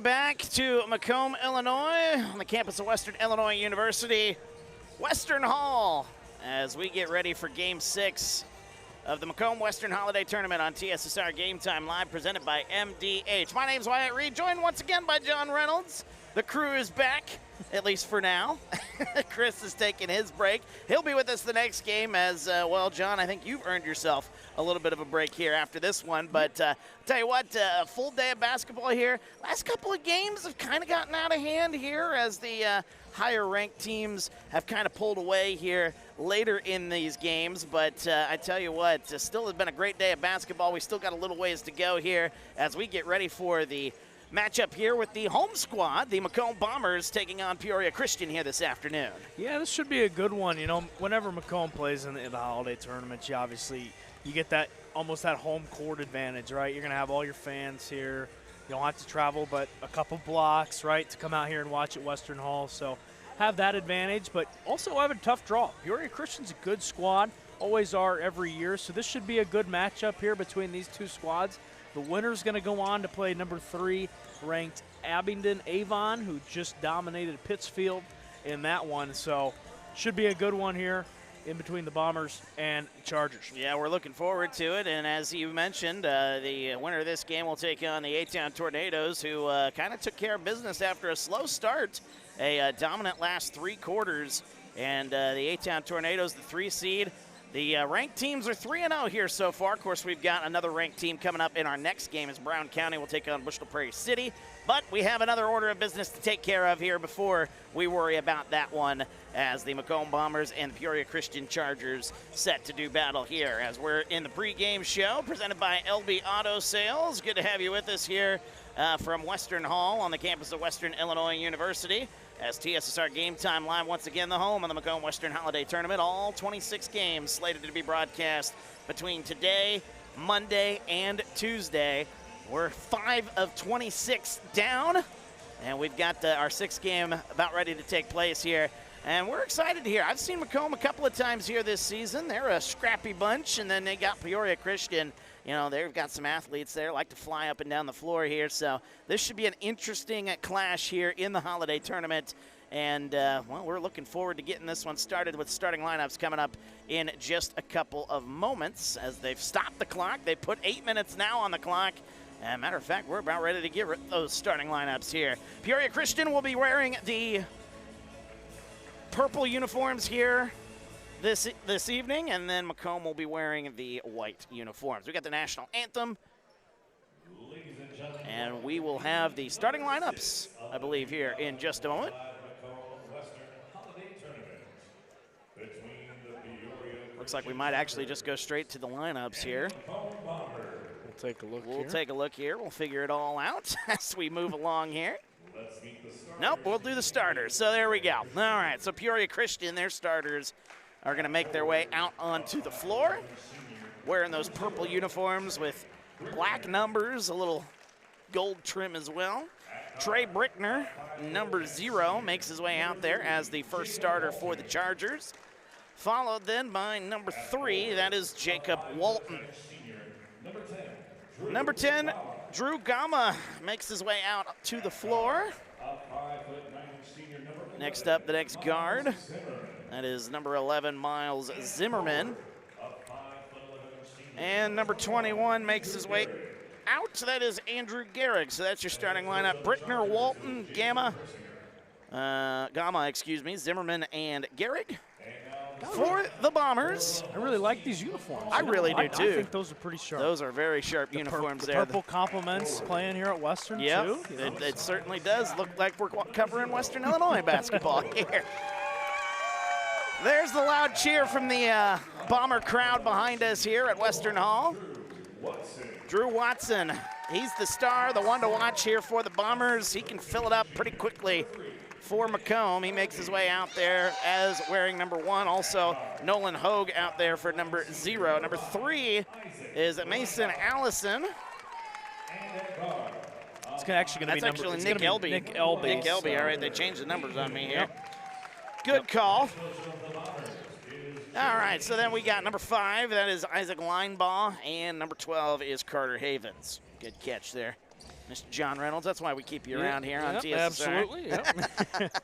Back to Macomb, Illinois, on the campus of Western Illinois University, Western Hall, as we get ready for Game 6 of the Macomb Western Holiday Tournament on TSSR Game Time Live, presented by MDH. My name's Wyatt Reed, joined once again by John Reynolds. The crew is back, at least for now. Chris is taking his break. He'll be with us the next game as well. John, I think you've earned yourself a little bit of a break here after this one. But tell you what, a full day of basketball here. Last couple of games have kind of gotten out of hand here as the higher-ranked teams have kind of pulled away here later in these games. But I tell you what, still has been a great day of basketball. We still got a little ways to go here as we get ready for the matchup here with the home squad, the Macomb Bombers, taking on Peoria Christian here this afternoon. Yeah, this should be a good one. You know, whenever Macomb plays in the holiday tournaments, you get that almost that home court advantage, right? You're going to have all your fans here. You don't have to travel but a couple blocks, right, to come out here and watch at Western Hall. So have that advantage, but also have a tough draw. Peoria Christian's a good squad, always are every year. So this should be a good matchup here between these two squads. The winner's going to go on to play number 3 ranked Abingdon Avon, who just dominated Pittsfield in that one. So should be a good one here in between the Bombers and Chargers. Yeah, we're looking forward to it. And as you mentioned, the winner of this game will take on the A-Town Tornadoes, who kind of took care of business after a slow start, a dominant last 3 quarters. And the A-Town Tornadoes, the 3 seed. The ranked teams are 3-0 here so far. Of course, we've got another ranked team coming up in our next game as Brown County will take on Bushnell-Prairie City. But we have another order of business to take care of here before we worry about that one, as the Macomb Bombers and the Peoria Christian Chargers set to do battle here. As we're in the pregame show presented by LB Auto Sales. Good to have you with us here from Western Hall on the campus of Western Illinois University. As TSSR Game Time Live, once again, the home of the Macomb Western Holiday Tournament. All 26 games slated to be broadcast between today, Monday, and Tuesday. We're 5 of 26 down, and we've got our 6th game about ready to take place here. And we're excited here. I've seen Macomb a couple of times here this season. They're a scrappy bunch, and then they got Peoria Christian. You know, they've got some athletes there, like to fly up and down the floor here. So this should be an interesting clash here in the holiday tournament. And, well, we're looking forward to getting this one started with starting lineups coming up in just a couple of moments. As they've stopped the clock, they put 8 minutes now on the clock. And matter of fact, we're about ready to get those starting lineups here. Peoria Christian will be wearing the purple uniforms here this evening, and then Macomb will be wearing the white uniforms. We got the national anthem, and we will have the starting lineups, I believe, here in just a moment. Looks like we might actually just go straight to the lineups here. We'll take a look here. We'll take a look here. We'll figure it all out as we move along here. Nope, we'll do the starters. So there we go. All right, so Peoria Christian, their starters are going to make their way out onto the floor, wearing those purple uniforms with black numbers, a little gold trim as well. Trey Brickner, number 0, makes his way out there as the first starter for the Chargers, followed then by number 3, that is Jacob Walton. Number 10, Drew Gama makes his way out to the floor. Next up, the next guard. That is number 11, Miles Zimmerman. And number 21 makes his way out. That is Andrew Gehrig. So that's your starting lineup. Brickner, Walton, Gama, Zimmerman, and Gehrig. For the Bombers. I really like these uniforms. I really do, too. I think those are pretty sharp. Those are very sharp uniforms there. The purple complements playing here at Western, too. It certainly does look like we're covering Western Illinois basketball here. There's the loud cheer from the Bomber crowd behind us here at Western Hall. Drew Watson, he's the star, the one to watch here for the Bombers. He can fill it up pretty quickly for Macomb. He makes his way out there as wearing number 1. Also, Nolan Hogue out there for number 0. Number 3 is Mason Allison. It's actually going to be actually Nick Elby. Nick Elby. Nick Elby, all right, they changed the numbers on me here. Good call. All right, so then we got number 5, that is Isaac Linebaugh, and number 12 is Carter Havens. Good catch there. Mr. John Reynolds. That's why we keep you around here on TSSR. Absolutely. Yep.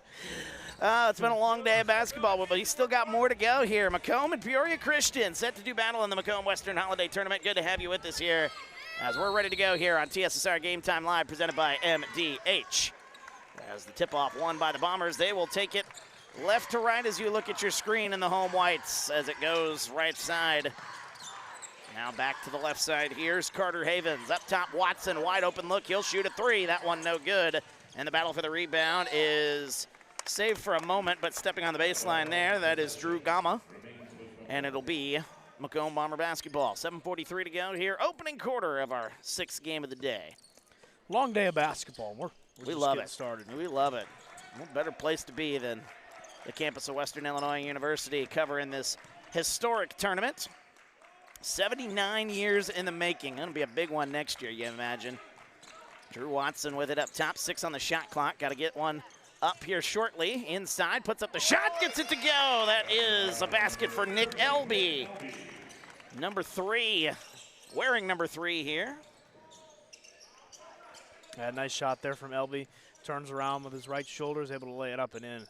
It's been a long day of basketball, but he's still got more to go here. Macomb and Peoria Christian set to do battle in the Macomb Western Holiday Tournament. Good to have you with us here as we're ready to go here on TSSR Game Time Live, presented by MDH. As the tip-off won by the Bombers, they will take it left to right as you look at your screen in the home whites as it goes right side. Now back to the left side. Here's Carter Havens. Up top, Watson, wide open look. He'll shoot a three. That one no good. And the battle for the rebound is saved for a moment, but stepping on the baseline there, that is Drew Gama. And it'll be Macomb Bomber basketball. 7:43 to go here. Opening quarter of our 6th game of the day. Long day of basketball. We're we just love getting it. started. We love it. No better place to be than the campus of Western Illinois University covering this historic tournament. 79 years in the making. Going to be a big one next year, you imagine. Drew Watson with it up top. 6 on the shot clock. Got to get one up here shortly. Inside, puts up the shot, gets it to go. That is a basket for Nick Elby. Number 3, wearing number 3 here. Yeah, nice shot there from Elby. Turns around with his right shoulder, is able to lay it up and in.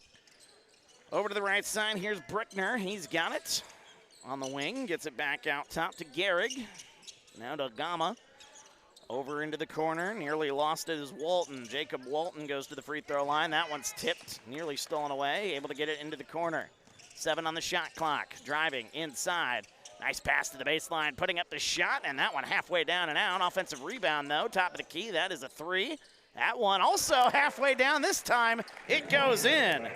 Over to the right side, here's Brickner. He's got it on the wing. Gets it back out top to Gehrig. Now to Gama. Over into the corner. Nearly lost it is Walton. Jacob Walton goes to the free throw line. That one's tipped. Nearly stolen away. Able to get it into the corner. 7 on the shot clock. Driving inside. Nice pass to the baseline. Putting up the shot. And that one halfway down and out. Offensive rebound, though. Top of the key. That is a 3. That one also halfway down. This time it goes in.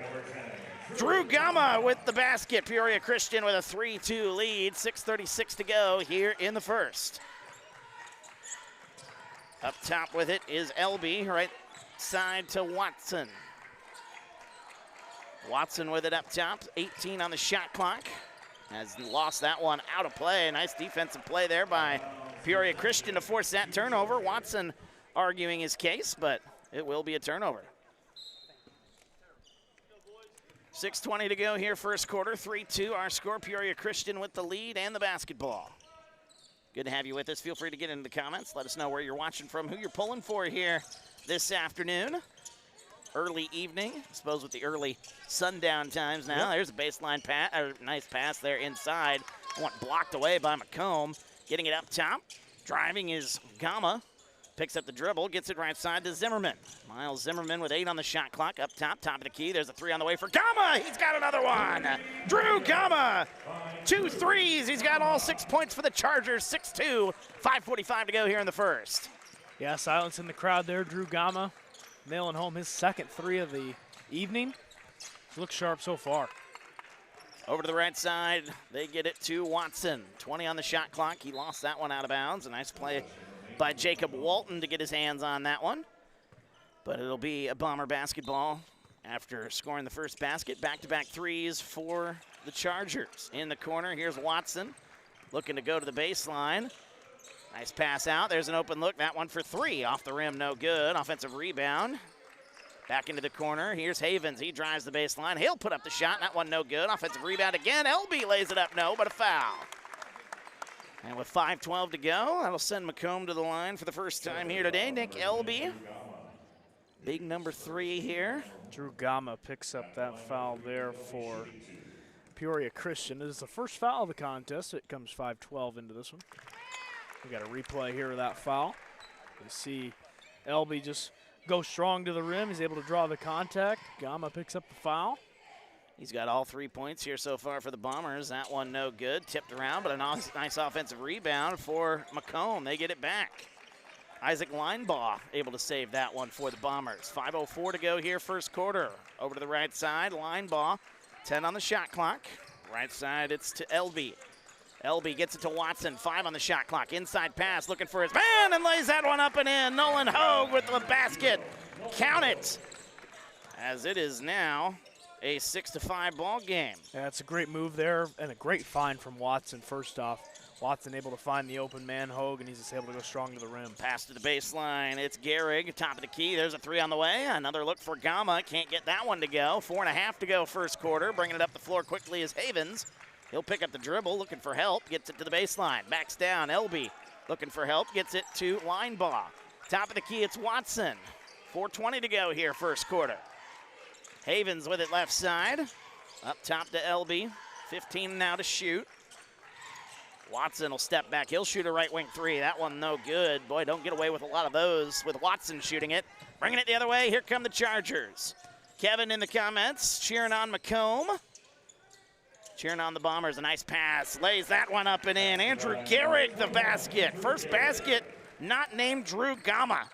Drew Gama with the basket. Peoria Christian with a 3-2 lead. 6:36 to go here in the first. Up top with it is Elby, right side to Watson. Watson with it up top, 18 on the shot clock. Has lost that one out of play. Nice defensive play there by Peoria Christian to force that turnover. Watson arguing his case, but it will be a turnover. 6:20 to go here, first quarter. 3-2 our score. Peoria Christian with the lead and the basketball. Good to have you with us. Feel free to get into the comments. Let us know where you're watching from, who you're pulling for here this afternoon. Early evening, I suppose with the early sundown times now. Yep. There's a baseline pass, nice pass there inside. One blocked away by Macomb. Getting it up top. Driving is Gama. Picks up the dribble, gets it right side to Zimmerman. Miles Zimmerman with 8 on the shot clock. Up top, top of the key. There's a 3 on the way for Gama. He's got another one. Drew Gama, 2 threes. He's got all 6 points for the Chargers. 6-2, 5:45 to go here in the first. Yeah, silence in the crowd there. Drew Gama nailing home his second 3 of the evening. Looks sharp so far. Over to the right side, they get it to Watson. 20 on the shot clock. He lost that one out of bounds. A nice play by Jacob Walton to get his hands on that one. But it'll be a Bomber basketball after scoring the first basket. Back-to-back threes for the Chargers. In the corner, here's Watson looking to go to the baseline. Nice pass out. There's an open look. That one for 3. Off the rim, no good. Offensive rebound. Back into the corner. Here's Havens. He drives the baseline. He'll put up the shot. That one no good. Offensive rebound again. Elby lays it up. No, but a foul. And with 5:12 to go, that'll send Macomb to the line for the first time here today. Nick Elby, big number 3 here. Drew Gama picks up that foul there for Peoria Christian. It is the first foul of the contest. It comes 5:12 into this one. We got a replay here of that foul. You see Elby just go strong to the rim. He's able to draw the contact. Gama picks up the foul. He's got all 3 points here so far for the Bombers. That one no good. Tipped around, but a nice offensive rebound for Macomb. They get it back. Isaac Linebaugh able to save that one for the Bombers. 5:04 to go here, first quarter. Over to the right side, Linebaugh. 10 on the shot clock. Right side, it's to Elby. Elby gets it to Watson. 5 on the shot clock. Inside pass, looking for his man, and lays that one up and in. Nolan Hogue with the basket. Count it. As it is now a 6-5 ball game. Yeah, it's a great move there and a great find from Watson first off. Watson able to find the open man, Hogue, and he's just able to go strong to the rim. Pass to the baseline. It's Gehrig, top of the key. There's a 3 on the way. Another look for Gama. Can't get that one to go. 4.5 to go first quarter. Bringing it up the floor quickly is Havens. He'll pick up the dribble, looking for help. Gets it to the baseline. Backs down. Elby looking for help. Gets it to Linebaugh. Top of the key, it's Watson. 4:20 to go here, first quarter. Havens with it left side. Up top to Elby. 15 now to shoot. Watson will step back. He'll shoot a right wing three. That one no good. Boy, don't get away with a lot of those with Watson shooting it. Bringing it the other way. Here come the Chargers. Kevin in the comments, cheering on Macomb. Cheering on the Bombers. A nice pass. Lays that one up and in. Andrew Gehrig, the basket. First basket not named Drew Gama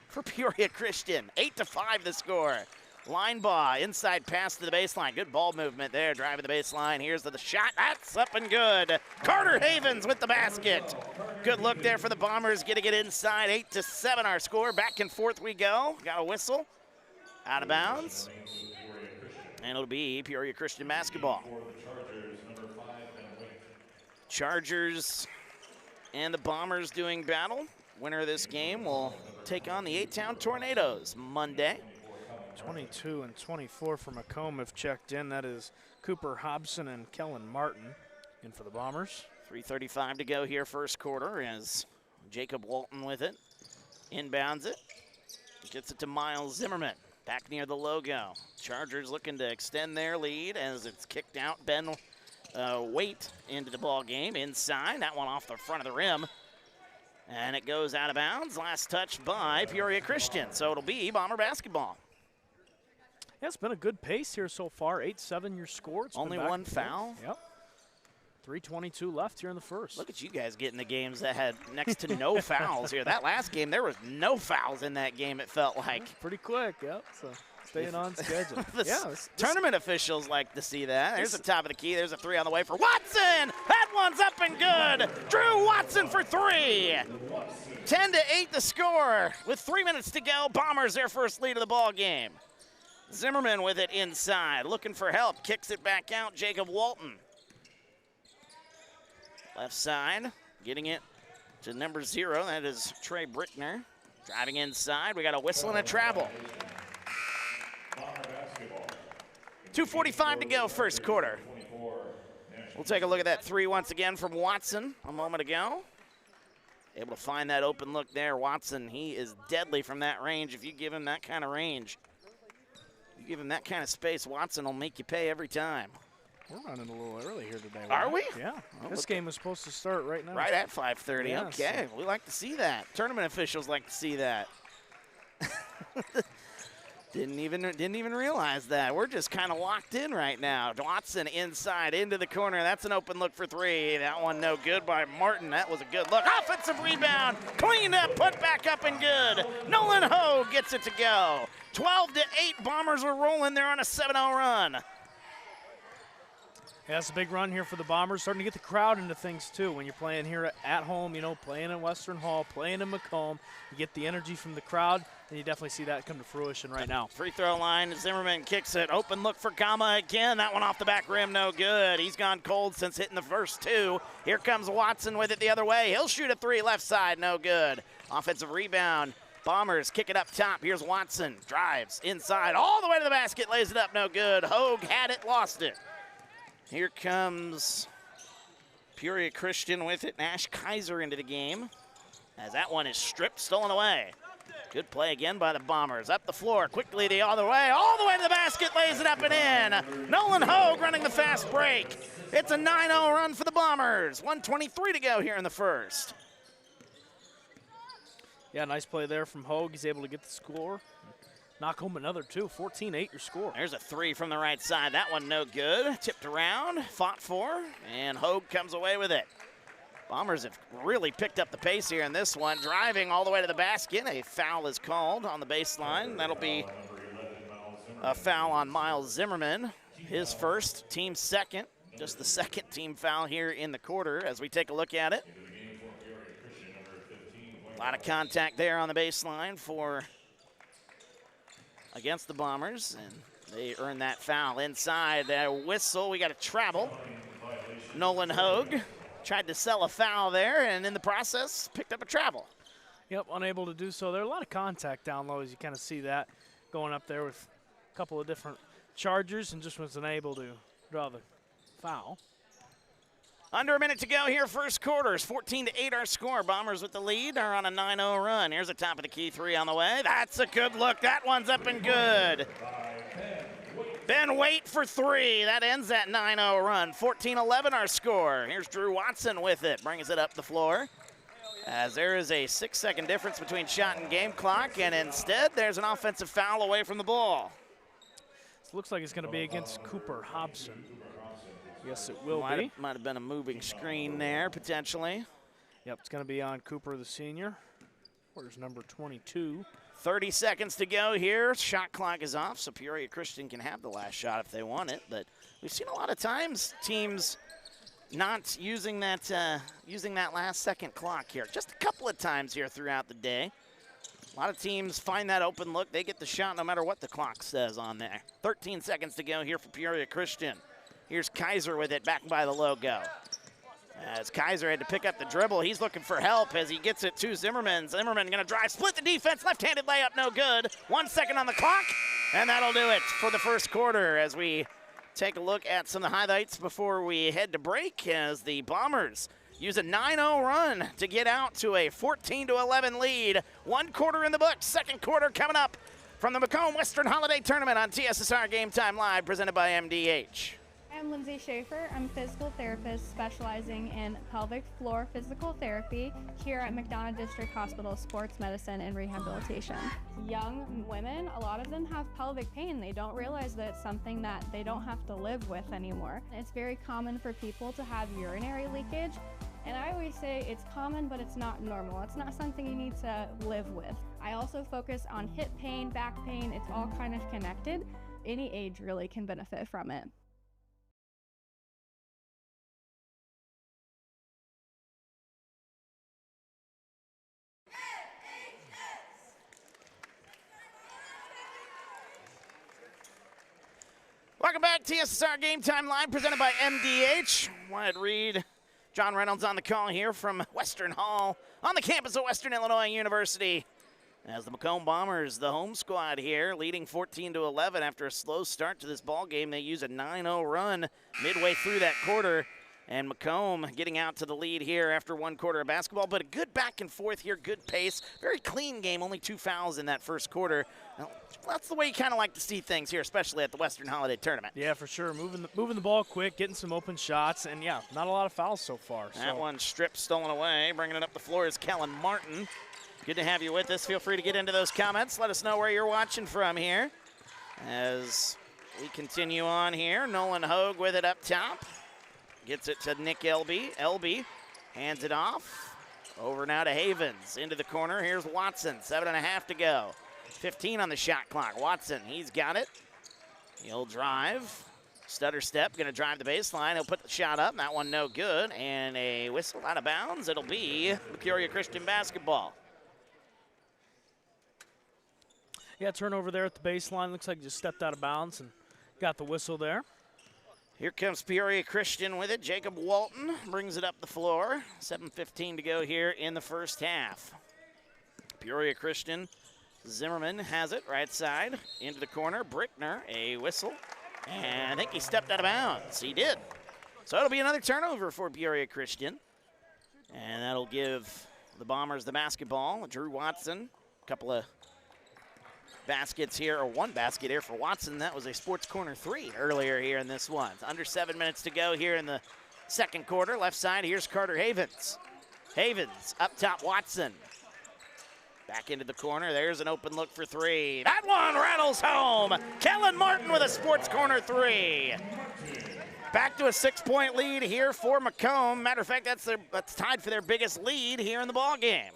for Peoria Christian. 8-5 the score. Line ball, inside pass to the baseline. Good ball movement there, driving the baseline. Here's the shot. That's up and good. Carter Havens with the basket. Good look there for the Bombers, getting it inside. 8-7 our score. Back and forth we go. Got a whistle. Out of bounds. And it'll be Peoria Christian basketball. Chargers and the Bombers doing battle. Winner of this game will take on the A-Town Tornadoes Monday. 22 and 24 for Macomb have checked in. That is Cooper Hobson and Kellen Martin in for the Bombers. 3:35 to go here, first quarter, as Jacob Walton with it. Inbounds it. Gets it to Miles Zimmerman. Back near the logo. Chargers looking to extend their lead as it's kicked out. Ben Waite into the ball game inside. That one off the front of the rim. And it goes out of bounds. Last touch by Peoria Christian. So it'll be Bomber basketball. Yeah, it's been a good pace here so far. 8-7 your score. It's only one foul. Yep. 3:22 left here in the first. Look at you guys getting the games that had next to no fouls here. That last game, there was no fouls in that game, it felt like. Pretty quick, yep. So staying on schedule. Tournament officials like to see that. There's the top of the key. There's a three on the way for Watson. That one's up and good. Drew Watson for three. 10-8 the score. With 3 minutes to go, Bombers their first lead of the ball game. Zimmerman with it inside, looking for help. Kicks it back out, Jacob Walton. Left side, getting it to number 0. That is Trey Brickner. Driving inside, we got a whistle and a travel. 2:45 to go, first quarter. We'll take a look at that three once again from Watson a moment ago. Able to find that open look there. Watson, he is deadly from that range. If you give him that kind of range, you give him that kind of space, Watson will make you pay every time. We're running a little early here today. Are we? Yeah. This game is supposed to start right now. Right at 5:30. Yeah, okay, we like to see that. Tournament officials like to see that. Didn't even realize that. We're just kind of locked in right now. Watson inside into the corner. That's an open look for three. That one no good by Martin. That was a good look. Offensive rebound. Cleaned up, put back up and good. Nolan Hogue gets it to go. 12-8. Bombers are rolling. They're on a 7-0 run. Yeah, it's a big run here for the Bombers. Starting to get the crowd into things, too. When you're playing here at home, you know, playing in Western Hall, playing in Macomb, you get the energy from the crowd, and you definitely see that come to fruition right now. Free throw line, Zimmerman kicks it. Open look for Gama again. That one off the back rim, no good. He's gone cold since hitting the first two. Here comes Watson with it the other way. He'll shoot a three left side, no good. Offensive rebound. Bombers kick it up top. Here's Watson. Drives inside all the way to the basket. Lays it up, no good. Hogue had it, lost it. Here comes Peoria Christian with it. Nash Kaiser into the game as that one is stripped, stolen away. Good play again by the Bombers. Up the floor, quickly the other way, all the way to the basket, lays it up and in. Nolan Hogue running the fast break. It's a 9-0 run for the Bombers. 1:23 to go here in the first. Yeah, nice play there from Hogue. He's able to get the score. Knock home another two. 14-8 your score. There's a three from the right side. That one no good. Tipped around, fought for, and Hogue comes away with it. Bombers have really picked up the pace here in this one. Driving all the way to the basket. A foul is called on the baseline. That'll be a foul on Miles Zimmerman. His first, team second. Just the second team foul here in the quarter as we take a look at it. A lot of contact there on the baseline for against the Bombers, and they earn that foul. Inside, whistle, we got a travel. Nolan Hogue tried to sell a foul there, and in the process, picked up a travel. Yep, unable to do so. There a lot of contact down low, as you kind of see that going up there with a couple of different Chargers, and just was unable to draw the foul. Under a minute to go here, first quarters. 14-8 our score. Bombers with the lead are on a 9-0 run. Here's a top of the key three on the way. That's a good look. That one's up and good. Ben Waite for three. That ends that 9-0 run. 14-11 our score. Here's Drew Watson with it. Brings it up the floor. As there is a 6-second difference between shot and game clock, and instead there's an offensive foul away from the ball. This looks like it's going to be against Cooper Hobson. Yes, it will be. Might have been a moving screen there, potentially. Yep, it's going to be on Cooper, the senior. Where's number 22? 30 seconds to go here. Shot clock is off, so Peoria Christian can have the last shot if they want it. But we've seen a lot of times teams not using that last second clock here. Just a couple of times here throughout the day. A lot of teams find that open look. They get the shot no matter what the clock says on there. 13 seconds to go here for Peoria Christian. Here's Kaiser with it back by the logo. As Kaiser had to pick up the dribble, he's looking for help as he gets it to Zimmerman. Zimmerman gonna drive, split the defense, left-handed layup, no good. 1 second on the clock, and that'll do it for the first quarter as we take a look at some of the highlights before we head to break as the Bombers use a 9-0 run to get out to a 14-11 lead. 1 quarter in the books, second quarter coming up from the Macomb Western Holiday Tournament on TSSR Game Time Live, presented by MDH. I'm Lindsay Schaefer. I'm a physical therapist specializing in pelvic floor physical therapy here at McDonough District Hospital Sports Medicine and Rehabilitation. Young women, a lot of them have pelvic pain. They don't realize that it's something that they don't have to live with anymore. It's very common for people to have urinary leakage. And I always say it's common, but it's not normal. It's not something you need to live with. I also focus on hip pain, back pain. It's all kind of connected. Any age really can benefit from it. Welcome back, TSSR Game Time Live, presented by MDH. Wyatt Reed, John Reynolds on the call here from Western Hall on the campus of Western Illinois University. As the Macomb Bombers, the home squad here, leading 14-11 after a slow start to this ball game. They use a 9-0 run midway through that quarter. And Macomb getting out to the lead here after 1 quarter of basketball, but a good back and forth here, good pace. Very clean game, only 2 fouls in that first quarter. Well, that's the way you kind of like to see things here, especially at the Western Holiday Tournament. Yeah, for sure. Moving the ball quick, getting some open shots, and yeah, not a lot of fouls so far. That one stripped, stolen away. Bringing it up the floor is Kellen Martin. Good to have you with us. Feel free to get into those comments. Let us know where you're watching from here. As we continue on here, Nolan Hogue with it up top. Gets it to Nick Elby. Elby hands it off. Over now to Havens. Into the corner. Here's Watson. 7.5 to go. 15 on the shot clock. Watson, he's got it. He'll drive. Stutter step. Going to drive the baseline. He'll put the shot up. That one no good. And a whistle out of bounds. It'll be Peoria Christian basketball. Yeah, turnover there at the baseline. Looks like he just stepped out of bounds and got the whistle there. Here comes Peoria Christian with it. Jacob Walton brings it up the floor. 7:15 to go here in the first half. Peoria Christian, Zimmerman has it right side into the corner. Brickner, a whistle. And I think he stepped out of bounds. He did. So it'll be another turnover for Peoria Christian. And that'll give the Bombers the basketball. Drew Watson, a couple of baskets here, or 1 basket here for Watson. That was a Sports Corner 3 earlier here in this one. Under 7 minutes to go here in the second quarter. Left side, here's Carter Havens. Havens up top, Watson. Back into the corner. There's an open look for 3. That one rattles home. Kellen Martin with a Sports Corner 3. Back to a 6-point lead here for Macomb. Matter of fact, that's tied for their biggest lead here in the ball game.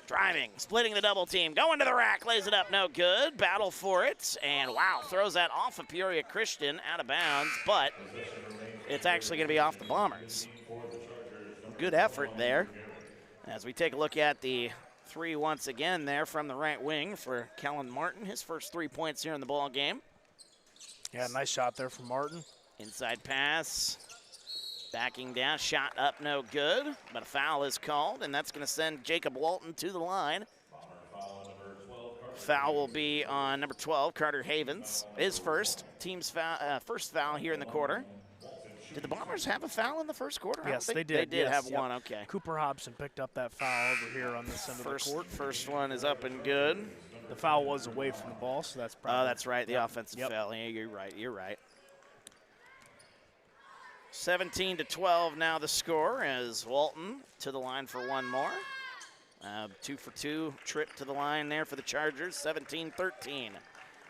Driving, splitting the double team, going to the rack, lays it up, no good. Battle for it, and wow, throws that off of Peoria Christian, out of bounds, but it's actually going to be off the Bombers. Good effort there. As we take a look at the 3 once again there from the right wing for Kellen Martin, his first 3 points here in the ball game. Yeah, nice shot there from Martin. Inside pass. Backing down, shot up, no good, but a foul is called, and that's going to send Jacob Walton to the line. Foul will be on number 12, Carter Havens. His first, team's foul, first foul here in the quarter. Did the Bombers have a foul in the first quarter? Yes, they did. They did have one, okay. Cooper Hobson picked up that foul over here on this end of the court. First one is up and good. The foul was away from the ball, so that's probably. Oh, that's right, the offensive foul. Yeah, you're right. 17-12 now the score as Walton to the line for one more. 2-for-2 trip to the line there for the Chargers. 17-13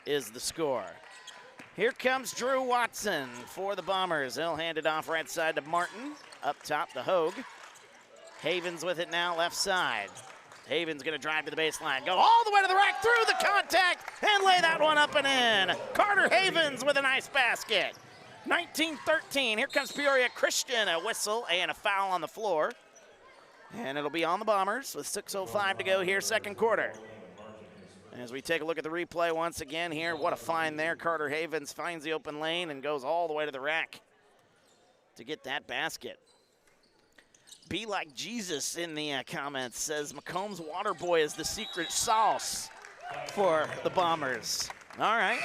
is the score. Here comes Drew Watson for the Bombers. He'll hand it off right side to Martin. Up top to Hogue. Havens with it now left side. Havens going to drive to the baseline. Go all the way to the rack through the contact and lay that one up and in. Carter Havens with a nice basket. 19-13. Here comes Peoria Christian. A whistle and a foul on the floor. And it'll be on the Bombers with 6:05 to go here, second quarter. As we take a look at the replay once again here, what a find there. Carter Havens finds the open lane and goes all the way to the rack to get that basket. Be like Jesus in the comments says Macomb's water boy is the secret sauce for the Bombers. All right.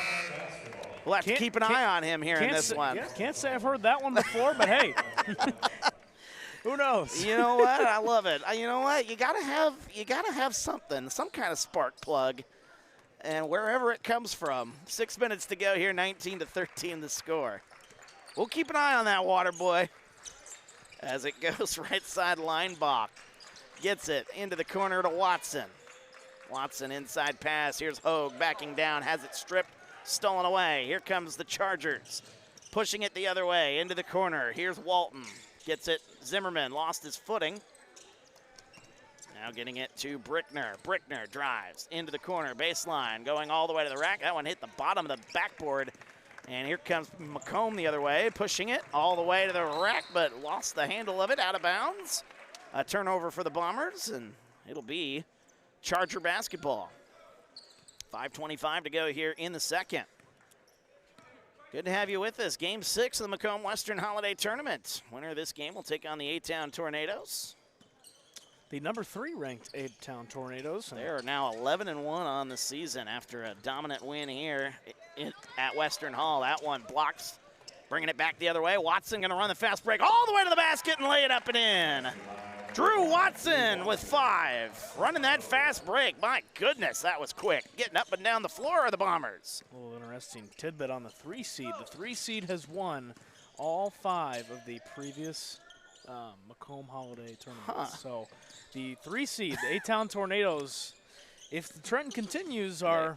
We'll have to keep an eye on him here in this one. Yeah, can't say I've heard that one before, but hey. Who knows? You know what? I love it. You know what? You gotta have something, some kind of spark plug. And wherever it comes from, 6 minutes to go here, 19-13 the score. We'll keep an eye on that water boy as it goes right sideline. Bach gets it into the corner to Watson. Watson inside pass. Here's Hogue backing down, has it stripped, stolen away. Here comes the Chargers, pushing it the other way into the corner. Here's Walton, gets it. Zimmerman lost his footing. Now getting it to Brickner. Brickner drives into the corner, baseline, going all the way to the rack. That one hit the bottom of the backboard. And here comes Macomb the other way, pushing it all the way to the rack, but lost the handle of it, out of bounds. A turnover for the Bombers, and it'll be Charger basketball. 5:25 to go here in the second. Good to have you with us. Game 6 of the Macomb Western Holiday Tournament. Winner of this game will take on the A-Town Tornadoes. The number 3 ranked A-Town Tornadoes. They are now 11-1 on the season after a dominant win here at Western Hall. That one blocks, bringing it back the other way. Watson going to run the fast break all the way to the basket and lay it up and in. Drew Watson with 5. Running that fast break. My goodness, that was quick. Getting up and down the floor of the Bombers. A little interesting tidbit on the 3 seed. The 3 seed has won all 5 of the previous Macomb Holiday tournaments. So the 3 seed, the A-Town Tornadoes, if the trend continues, are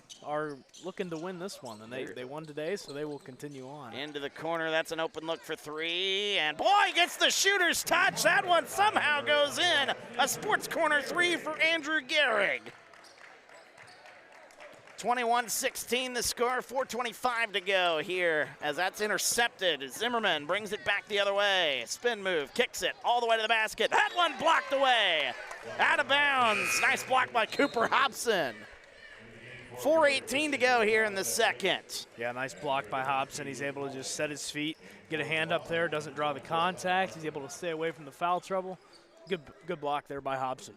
looking to win this one. And they won today, so they will continue on. Into the corner, that's an open look for 3. And boy, gets the shooter's touch. That one somehow goes in. A sports corner 3 for Andrew Gehrig. 21-16 the score, 4:25 to go here as that's intercepted. Zimmerman brings it back the other way. Spin move, kicks it all the way to the basket. That one blocked away. Out of bounds. Nice block by Cooper Hobson. 4:18 to go here in the second. Yeah, nice block by Hobson. He's able to just set his feet, get a hand up there, doesn't draw the contact. He's able to stay away from the foul trouble. Good block there by Hobson.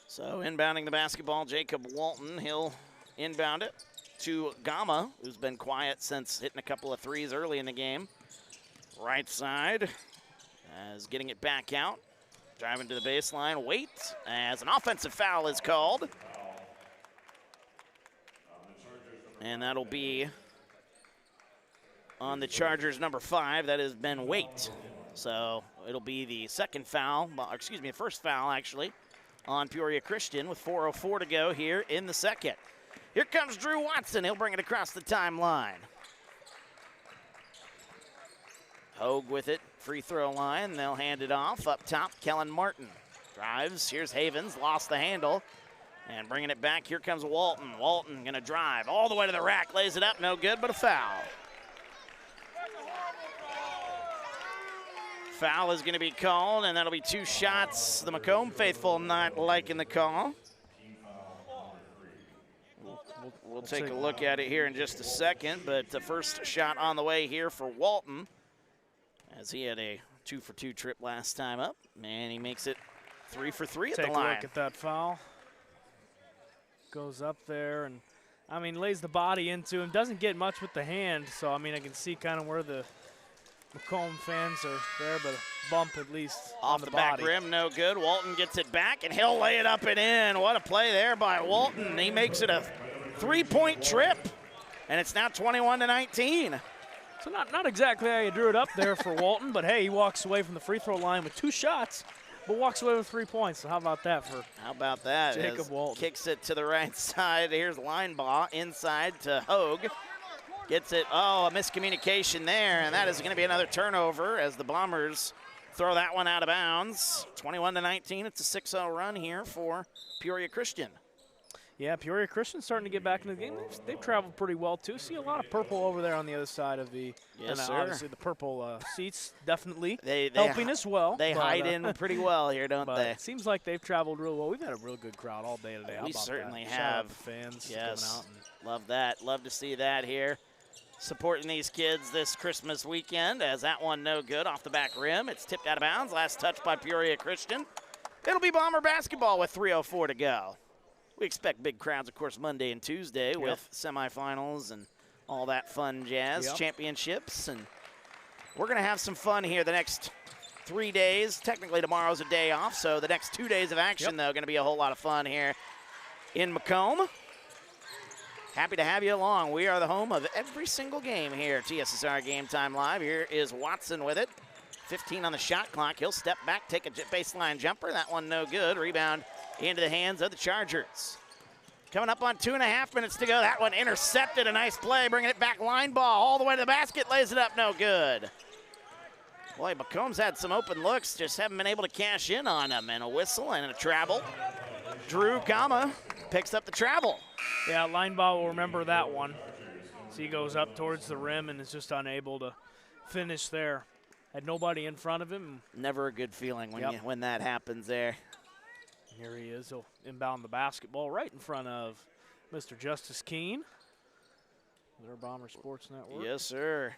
So inbounding the basketball, Jacob Walton. He'll inbound it to Gama, who's been quiet since hitting a couple of 3s early in the game. Right side as getting it back out. Driving to the baseline, wait, as an offensive foul is called. And that'll be on the Chargers number 5, that is Ben Waite. So it'll be the second foul, excuse me, the first foul actually, on Peoria Christian with 4:04 to go here in the second. Here comes Drew Watson. He'll bring it across the timeline. Hogue with it, free throw line. They'll hand it off. Up top, Kellen Martin drives. Here's Havens, lost the handle. And bringing it back, here comes Walton. Walton gonna drive all the way to the rack, lays it up, no good, but a foul. Foul is gonna be called, and that'll be 2 shots. The Macomb faithful not liking the call. We'll take a look at it here in just a second, but the first shot on the way here for Walton, as he had a 2-for-2 trip last time up, and he makes it 3 for 3 at the line. Take a look at that foul. Goes up there and, I mean, lays the body into him. Doesn't get much with the hand, so, I mean, I can see kind of where the Macomb fans are there, but a bump at least Off on the body. back rim, no good. Walton gets it back, and he'll lay it up and in. What a play there by Walton. He makes it a 3-point trip, and it's now 21-19. So not exactly how you drew it up there for Walton, but hey, he walks away from the free throw line with 2 shots, but walks away with 3 points. So how about that for Jacob Walton? Kicks it to the right side. Here's Linebaugh inside to Hogue. Gets it. Oh, a miscommunication there, and that is going to be another turnover as the Bombers throw that one out of bounds. 21-19. It's a 6-0 run here for Peoria Christian. Yeah, Peoria Christian's starting to get back into the game. They've traveled pretty well, too. See a lot of purple over there on the other side of the yes, sir. Obviously, the purple seats definitely they helping as well. They hide in pretty well here, don't they? It seems like they've traveled real well. We've had a real good crowd all day today. We certainly that? have. Shout out to fans coming out. Love that. Love to see that here. Supporting these kids this Christmas weekend as that one no good off the back rim. It's tipped out of bounds. Last touch by Peoria Christian. It'll be Bomber basketball with 3:04 to go. We expect big crowds, of course, Monday and Tuesday with semifinals and all that fun jazz, championships. And we're going to have some fun here the next 3 days. Technically, tomorrow's a day off, so the next 2 days of action, though, going to be a whole lot of fun here in Macomb. Happy to have you along. We are the home of every single game here, TSSR Game Time Live. Here is Watson with it. 15 on the shot clock. He'll step back, take a baseline jumper. That one no good. Rebound into the hands of the Chargers. Coming up on 2.5 minutes to go. That one intercepted. A nice play, bringing it back. Line ball all the way to the basket. Lays it up, no good. Boy, Macomb's had some open looks. Just haven't been able to cash in on them. And a whistle and a travel. Drew Kama picks up the travel. Yeah, line ball will remember that one. So he goes up towards the rim and is just unable to finish there. Had nobody in front of him. Never a good feeling when that happens there. Here he is. He'll inbound the basketball right in front of Mr. Justice Keene. Their Bomber Sports Network. Yes, sir.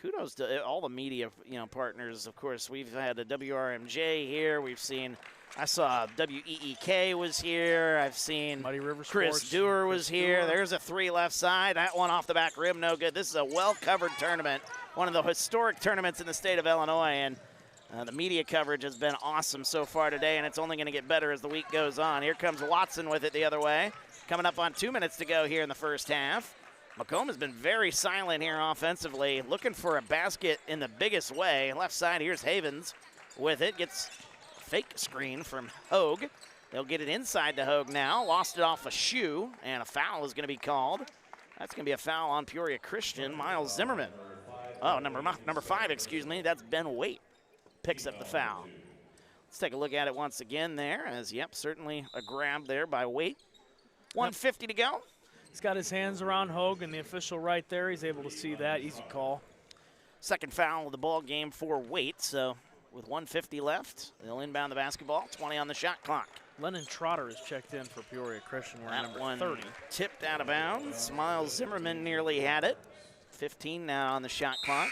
Kudos to all the media, partners. Of course, we've had a WRMJ here. We've seen, I saw WEEK was here. I've seen Muddy River Chris Sports. Dewar was here. There's a 3 left side. That one off the back rim, no good. This is a well-covered tournament, one of the historic tournaments in the state of Illinois, and the media coverage has been awesome so far today, and it's only going to get better as the week goes on. Here comes Watson with it the other way. Coming up on 2 minutes to go here in the first half. Macomb has been very silent here offensively, looking for a basket in the biggest way. Left side, here's Havens with it. Gets a fake screen from Hogue. They'll get it inside to Hogue now. Lost it off a shoe, and a foul is going to be called. That's going to be a foul on Peoria Christian. Miles Zimmerman. Oh, number 5, excuse me. That's Ben Waite. Picks up the foul. Let's take a look at it once again there as, certainly a grab there by Waite. 1:50 to go. He's got his hands around Hogue and the official right there. He's able to see that. Easy call. Second foul of the ball game for Waite. So with 1:50 left, they'll inbound the basketball. 20 on the shot clock. Lennon Trotter is checked in for Peoria Christian. We're number one 30. Tipped out of bounds. Miles Zimmerman nearly had it. 15 now on the shot clock.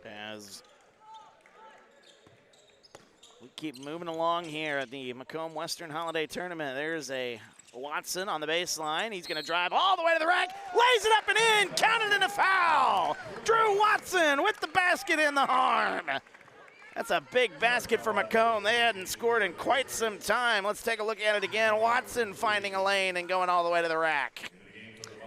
As we keep moving along here at the Macomb Western Holiday Tournament, there's a Watson on the baseline. He's going to drive all the way to the rack, lays it up and in, counted in a foul. Drew Watson with the basket in the arm. That's a big basket for Macomb. They hadn't scored in quite some time. Let's take a look at it again. Watson finding a lane and going all the way to the rack.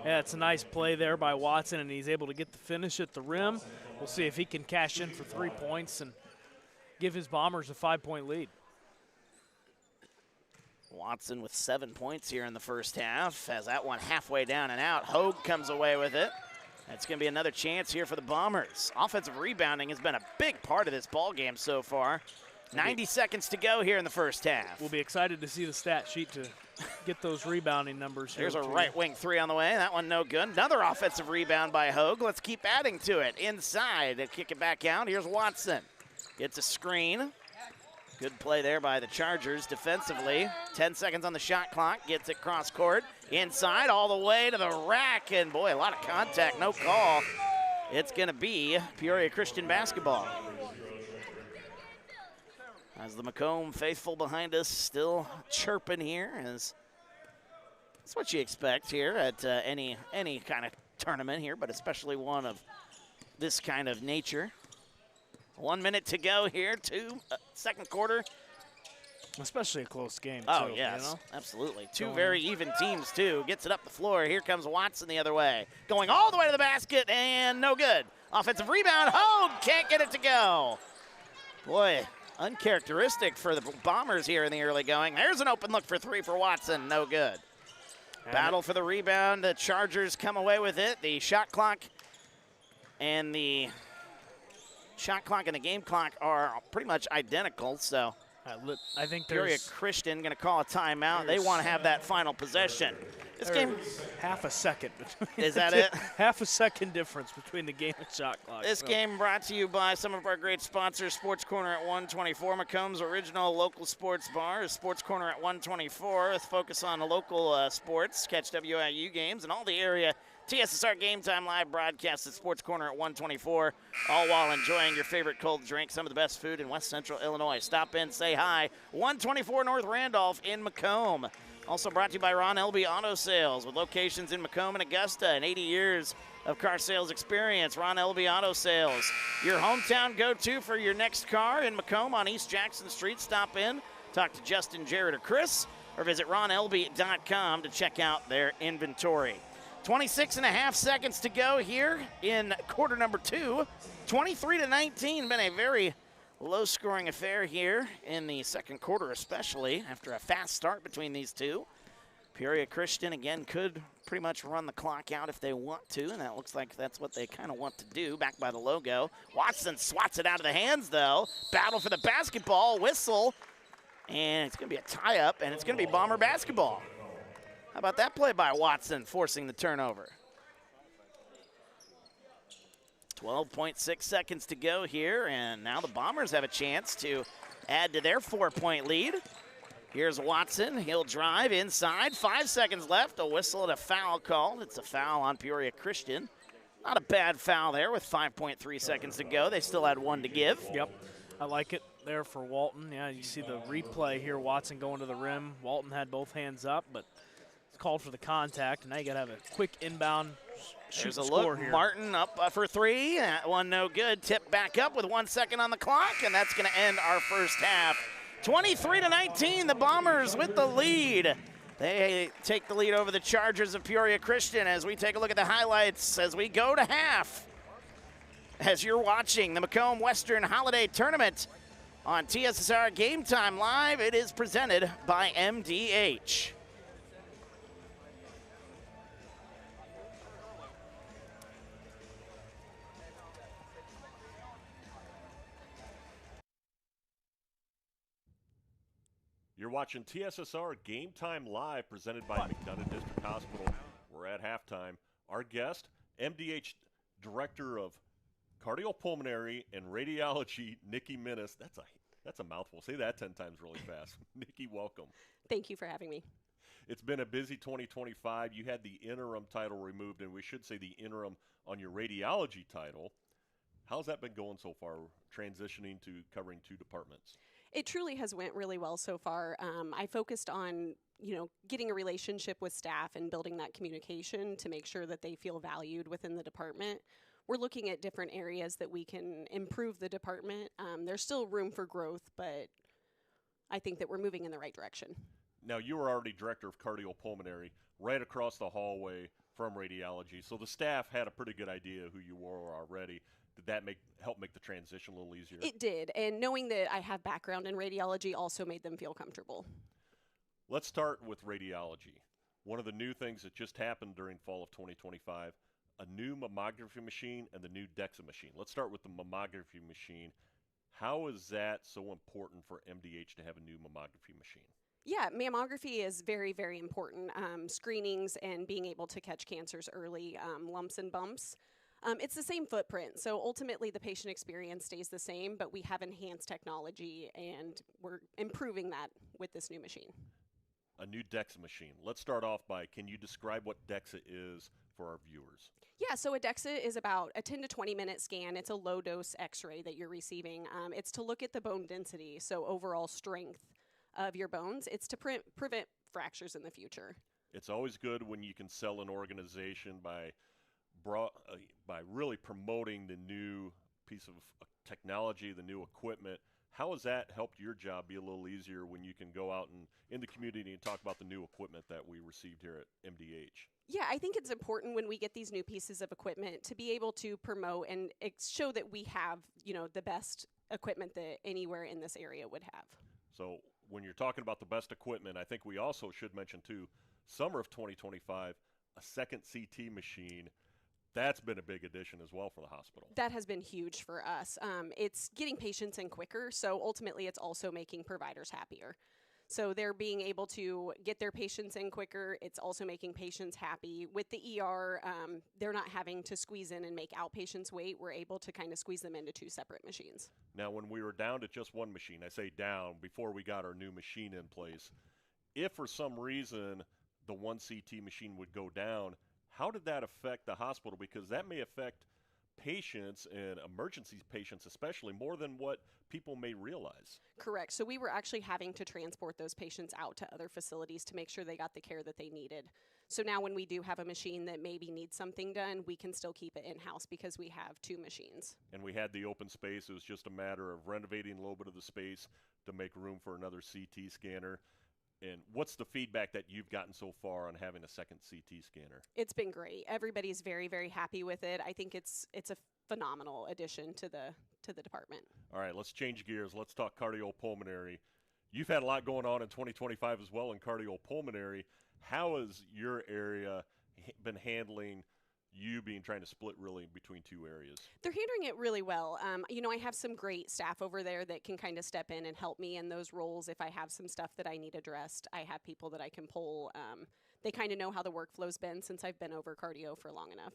Yeah, it's a nice play there by Watson, and he's able to get the finish at the rim. We'll see if he can cash in for 3 points and give his Bombers a 5-point lead. Watson with 7 points here in the first half. Has that one halfway down and out. Hogue comes away with it. That's going to be another chance here for the Bombers. Offensive rebounding has been a big part of this ball game so far. 90 seconds to go here in the first half. We'll be excited to see the stat sheet to get those rebounding numbers. There's a right wing 3 on the way. That one no good. Another offensive rebound by Hogue. Let's keep adding to it. Inside, they kick it back out. Here's Watson. Gets a screen. Good play there by the Chargers defensively. 10 seconds on the shot clock. Gets it cross court. Inside all the way to the rack. And boy, a lot of contact, no call. It's going to be Peoria Christian basketball. As the Macomb faithful behind us still chirping here as That's what you expect here at any kind of tournament here, but especially one of this kind of nature. 1 minute to go here, second quarter. Especially a close game, Oh, too, yes, you know? absolutely. Two very even teams, too. Gets it up the floor. Here comes Watson the other way. Going all the way to the basket, and no good. Offensive rebound. Hogue can't get it to go. Boy, uncharacteristic for the Bombers here in the early going. There's an open look for three for Watson. No good. Battle for the rebound. The Chargers come away with it. The shot clock and the game clock are pretty much identical, so I think Peoria Christian going to call a timeout. They want to have that final possession. This game, half a second. Is that it? Half a second difference between the game and shot clock. This game brought to you by some of our great sponsors. Sports Corner at 124, Macomb's original local sports bar. Sports Corner at 124 with focus on the local sports. Catch WIU games and all the area TSSR Game Time live broadcast at Sports Corner at 124, all while enjoying your favorite cold drink, some of the best food in West Central Illinois. Stop in, say hi. 124 North Randolph in Macomb. Also brought to you by Ron Elby Auto Sales with locations in Macomb and Augusta and 80 years of car sales experience. Ron Elby Auto Sales, your hometown go-to for your next car in Macomb on East Jackson Street. Stop in, talk to Justin, Jared, or Chris, or visit ronelby.com to check out their inventory. 26.5 seconds to go here in quarter number 2. 23-19, been a very low-scoring affair here in the second quarter, especially after a fast start between these two. Peoria Christian, again, could pretty much run the clock out if they want to, and that looks like that's what they kind of want to do, back by the logo. Watson swats it out of the hands, though. Battle for the basketball, whistle, and it's going to be a tie-up, and it's going to be Bomber basketball. How about that play by Watson, forcing the turnover? 12.6 seconds to go here, and now the Bombers have a chance to add to their 4-point lead. Here's Watson. He'll drive inside. 5 seconds left. A whistle and a foul called. It's a foul on Peoria Christian. Not a bad foul there with 5.3 seconds to go. They still had one to give. Yep. I like it there for Walton. Yeah, you see the replay here. Watson going to the rim. Walton had both hands up, but called for the contact, and now you got to have a quick inbound shoot. There's a look here. Martin up for three. That one no good. Tip back up with 1 second on the clock, and that's going to end our first half. 23-19, the Bombers with the lead. They take the lead over the Chargers of Peoria Christian as we take a look at the highlights as we go to half. As you're watching the Macomb Western Holiday Tournament on TSSR Game Time Live, it is presented by MDH. You're watching TSSR Game Time Live, presented by McDonough District Hospital. We're at halftime. Our guest, MDH Director of Cardiopulmonary and Radiology, Nikki Minnis. That's a mouthful. Say that 10 times really fast. Nikki, welcome. Thank you for having me. It's been a busy 2025. You had the interim title removed, and we should say the interim on your radiology title. How's that been going so far, transitioning to covering two departments? It truly has went really well so far. I focused on, getting a relationship with staff and building that communication to make sure that they feel valued within the department. We're looking at different areas that we can improve the department. There's still room for growth, but I think that we're moving in the right direction. Now, you were already director of cardiopulmonary right across the hallway from radiology, so the staff had a pretty good idea who you were already. Did that help make the transition a little easier? It did, and knowing that I have background in radiology also made them feel comfortable. Let's start with radiology. One of the new things that just happened during fall of 2025, a new mammography machine and the new DEXA machine. Let's start with the mammography machine. How is that so important for MDH to have a new mammography machine? Yeah, mammography is very, very important. Screenings and being able to catch cancers early, lumps and bumps. It's the same footprint, so ultimately the patient experience stays the same, but we have enhanced technology, and we're improving that with this new machine. A new DEXA machine. Let's start off by, can you describe what DEXA is for our viewers? Yeah, so a DEXA is about a 10 to 20 minute scan. It's a low-dose x-ray that you're receiving. It's to look at the bone density, so overall strength of your bones. It's to prevent fractures in the future. It's always good when you can sell an organization by really promoting the new piece of technology, the new equipment. How has that helped your job be a little easier when you can go out and in the community and talk about the new equipment that we received here at MDH? Yeah, I think it's important when we get these new pieces of equipment to be able to promote and show that we have, the best equipment that anywhere in this area would have. So when you're talking about the best equipment, I think we also should mention too, summer of 2025, a second CT machine. That's been a big addition as well for the hospital. That has been huge for us. It's getting patients in quicker, so ultimately it's also making providers happier. So they're being able to get their patients in quicker. It's also making patients happy. With the ER, they're not having to squeeze in and make outpatients wait. We're able to kind of squeeze them into 2 separate machines. Now, when we were down to just one machine, I say down, before we got our new machine in place, if for some reason the one CT machine would go down, how did that affect the hospital? Because that may affect patients and emergency patients especially more than what people may realize. Correct. So we were actually having to transport those patients out to other facilities to make sure they got the care that they needed. So now when we do have a machine that maybe needs something done, we can still keep it in-house because we have 2 machines. And we had the open space. It was just a matter of renovating a little bit of the space to make room for another CT scanner. And what's the feedback that you've gotten so far on having a second CT scanner? It's been great. Everybody's very, very happy with it. I think it's a phenomenal addition to the department. All right, let's change gears. Let's talk cardiopulmonary. You've had a lot going on in 2025 as well in cardiopulmonary. How has your area been handling you trying to split really between 2 areas? They're handling it really well. I have some great staff over there that can kind of step in and help me in those roles. If I have some stuff that I need addressed, I have people that I can pull. They kind of know how the workflow's been since I've been over cardio for long enough.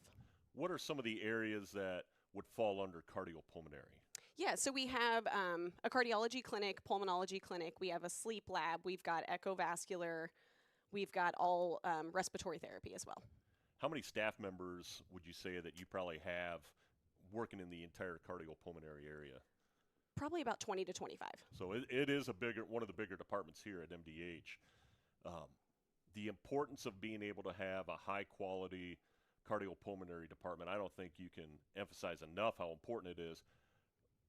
What are some of the areas that would fall under cardiopulmonary? Yeah, so we have a cardiology clinic, pulmonology clinic. We have a sleep lab. We've got echovascular. We've got all respiratory therapy as well. How many staff members would you say that you probably have working in the entire cardiopulmonary area? Probably about 20 to 25. So it is one of the bigger departments here at MDH. The importance of being able to have a high-quality cardiopulmonary department, I don't think you can emphasize enough how important it is.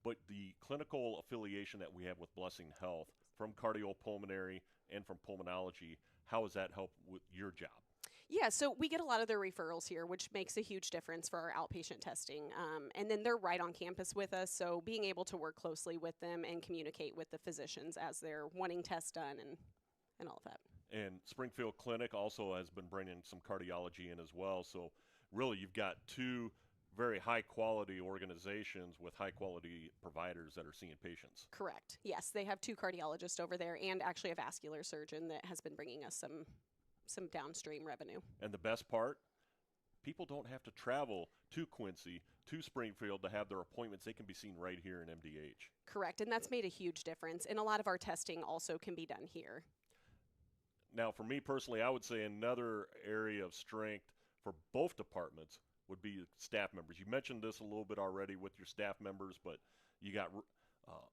But the clinical affiliation that we have with Blessing Health from cardiopulmonary and from pulmonology, how has that helped with your job? Yeah, so we get a lot of their referrals here, which makes a huge difference for our outpatient testing. And then they're right on campus with us, so being able to work closely with them and communicate with the physicians as they're wanting tests done and all of that. And Springfield Clinic also has been bringing some cardiology in as well. So really you've got 2 very high-quality organizations with high-quality providers that are seeing patients. Correct. Yes, they have 2 cardiologists over there and actually a vascular surgeon that has been bringing us some downstream revenue. And the best part, people don't have to travel to Quincy, to Springfield to have their appointments. They can be seen right here in MDH. Correct, and that's made a huge difference. And a lot of our testing also can be done here. Now, for me personally, I would say another area of strength for both departments would be staff members. You mentioned this a little bit already with your staff members, but you got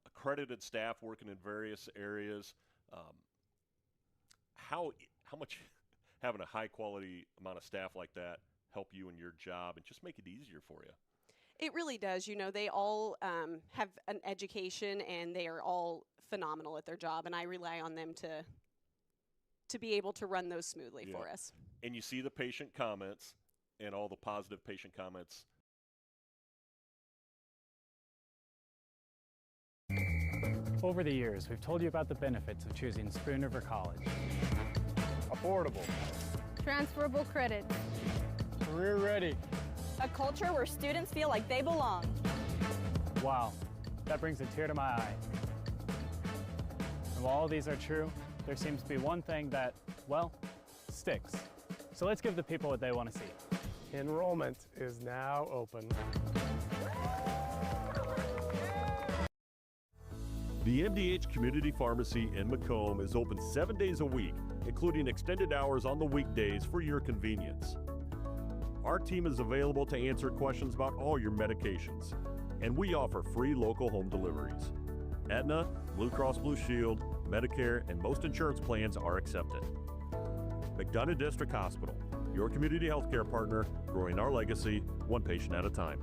accredited staff working in various areas. How much having a high-quality amount of staff like that help you in your job and just make it easier for you? It really does. They all have an education, and they are all phenomenal at their job, and I rely on them to be able to run those smoothly for us. And you see the patient comments and all the positive patient comments. Over the years, we've told you about the benefits of choosing Spoon River College. Affordable. Transferable credits. Career ready. A culture where students feel like they belong. Wow, that brings a tear to my eye. And while all these are true, there seems to be one thing that, well, sticks. So let's give the people what they want to see. Enrollment is now open. The MDH Community Pharmacy in Macomb is open 7 days a week, including extended hours on the weekdays for your convenience. Our team is available to answer questions about all your medications, and we offer free local home deliveries. Aetna, Blue Cross Blue Shield, Medicare, and most insurance plans are accepted. McDonough District Hospital, your community healthcare partner, growing our legacy one patient at a time.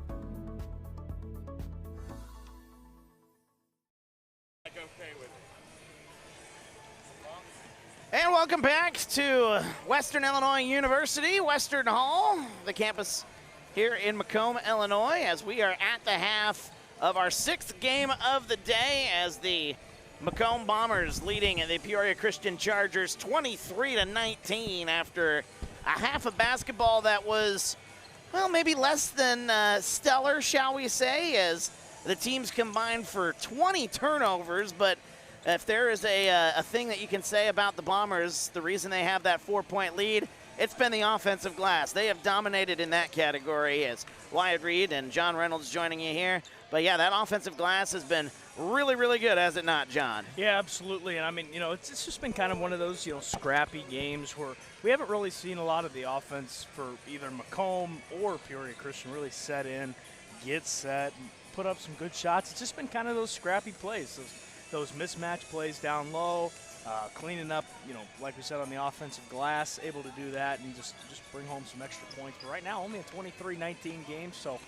And welcome back to Western Illinois University, Western Hall, the campus here in Macomb, Illinois, as we are at the half of our 6th game of the day, as the Macomb Bombers leading the Peoria Christian Chargers 23-19 after a half of basketball that was, well, maybe less than stellar, shall we say, as the teams combined for 20 turnovers. But if there is a thing that you can say about the Bombers, the reason they have that 4-point lead, it's been the offensive glass. They have dominated in that category, as Wyatt Reed and John Reynolds joining you here. But yeah, that offensive glass has been really, really good, has it not, John? Yeah, absolutely. And I mean, it's just been kind of one of those, scrappy games where we haven't really seen a lot of the offense for either Macomb or Peoria Christian really set in, get set, and put up some good shots. It's just been kind of those scrappy plays, those mismatch plays down low, cleaning up, like we said, on the offensive glass, able to do that and just bring home some extra points. But right now, only a 23-19 game, so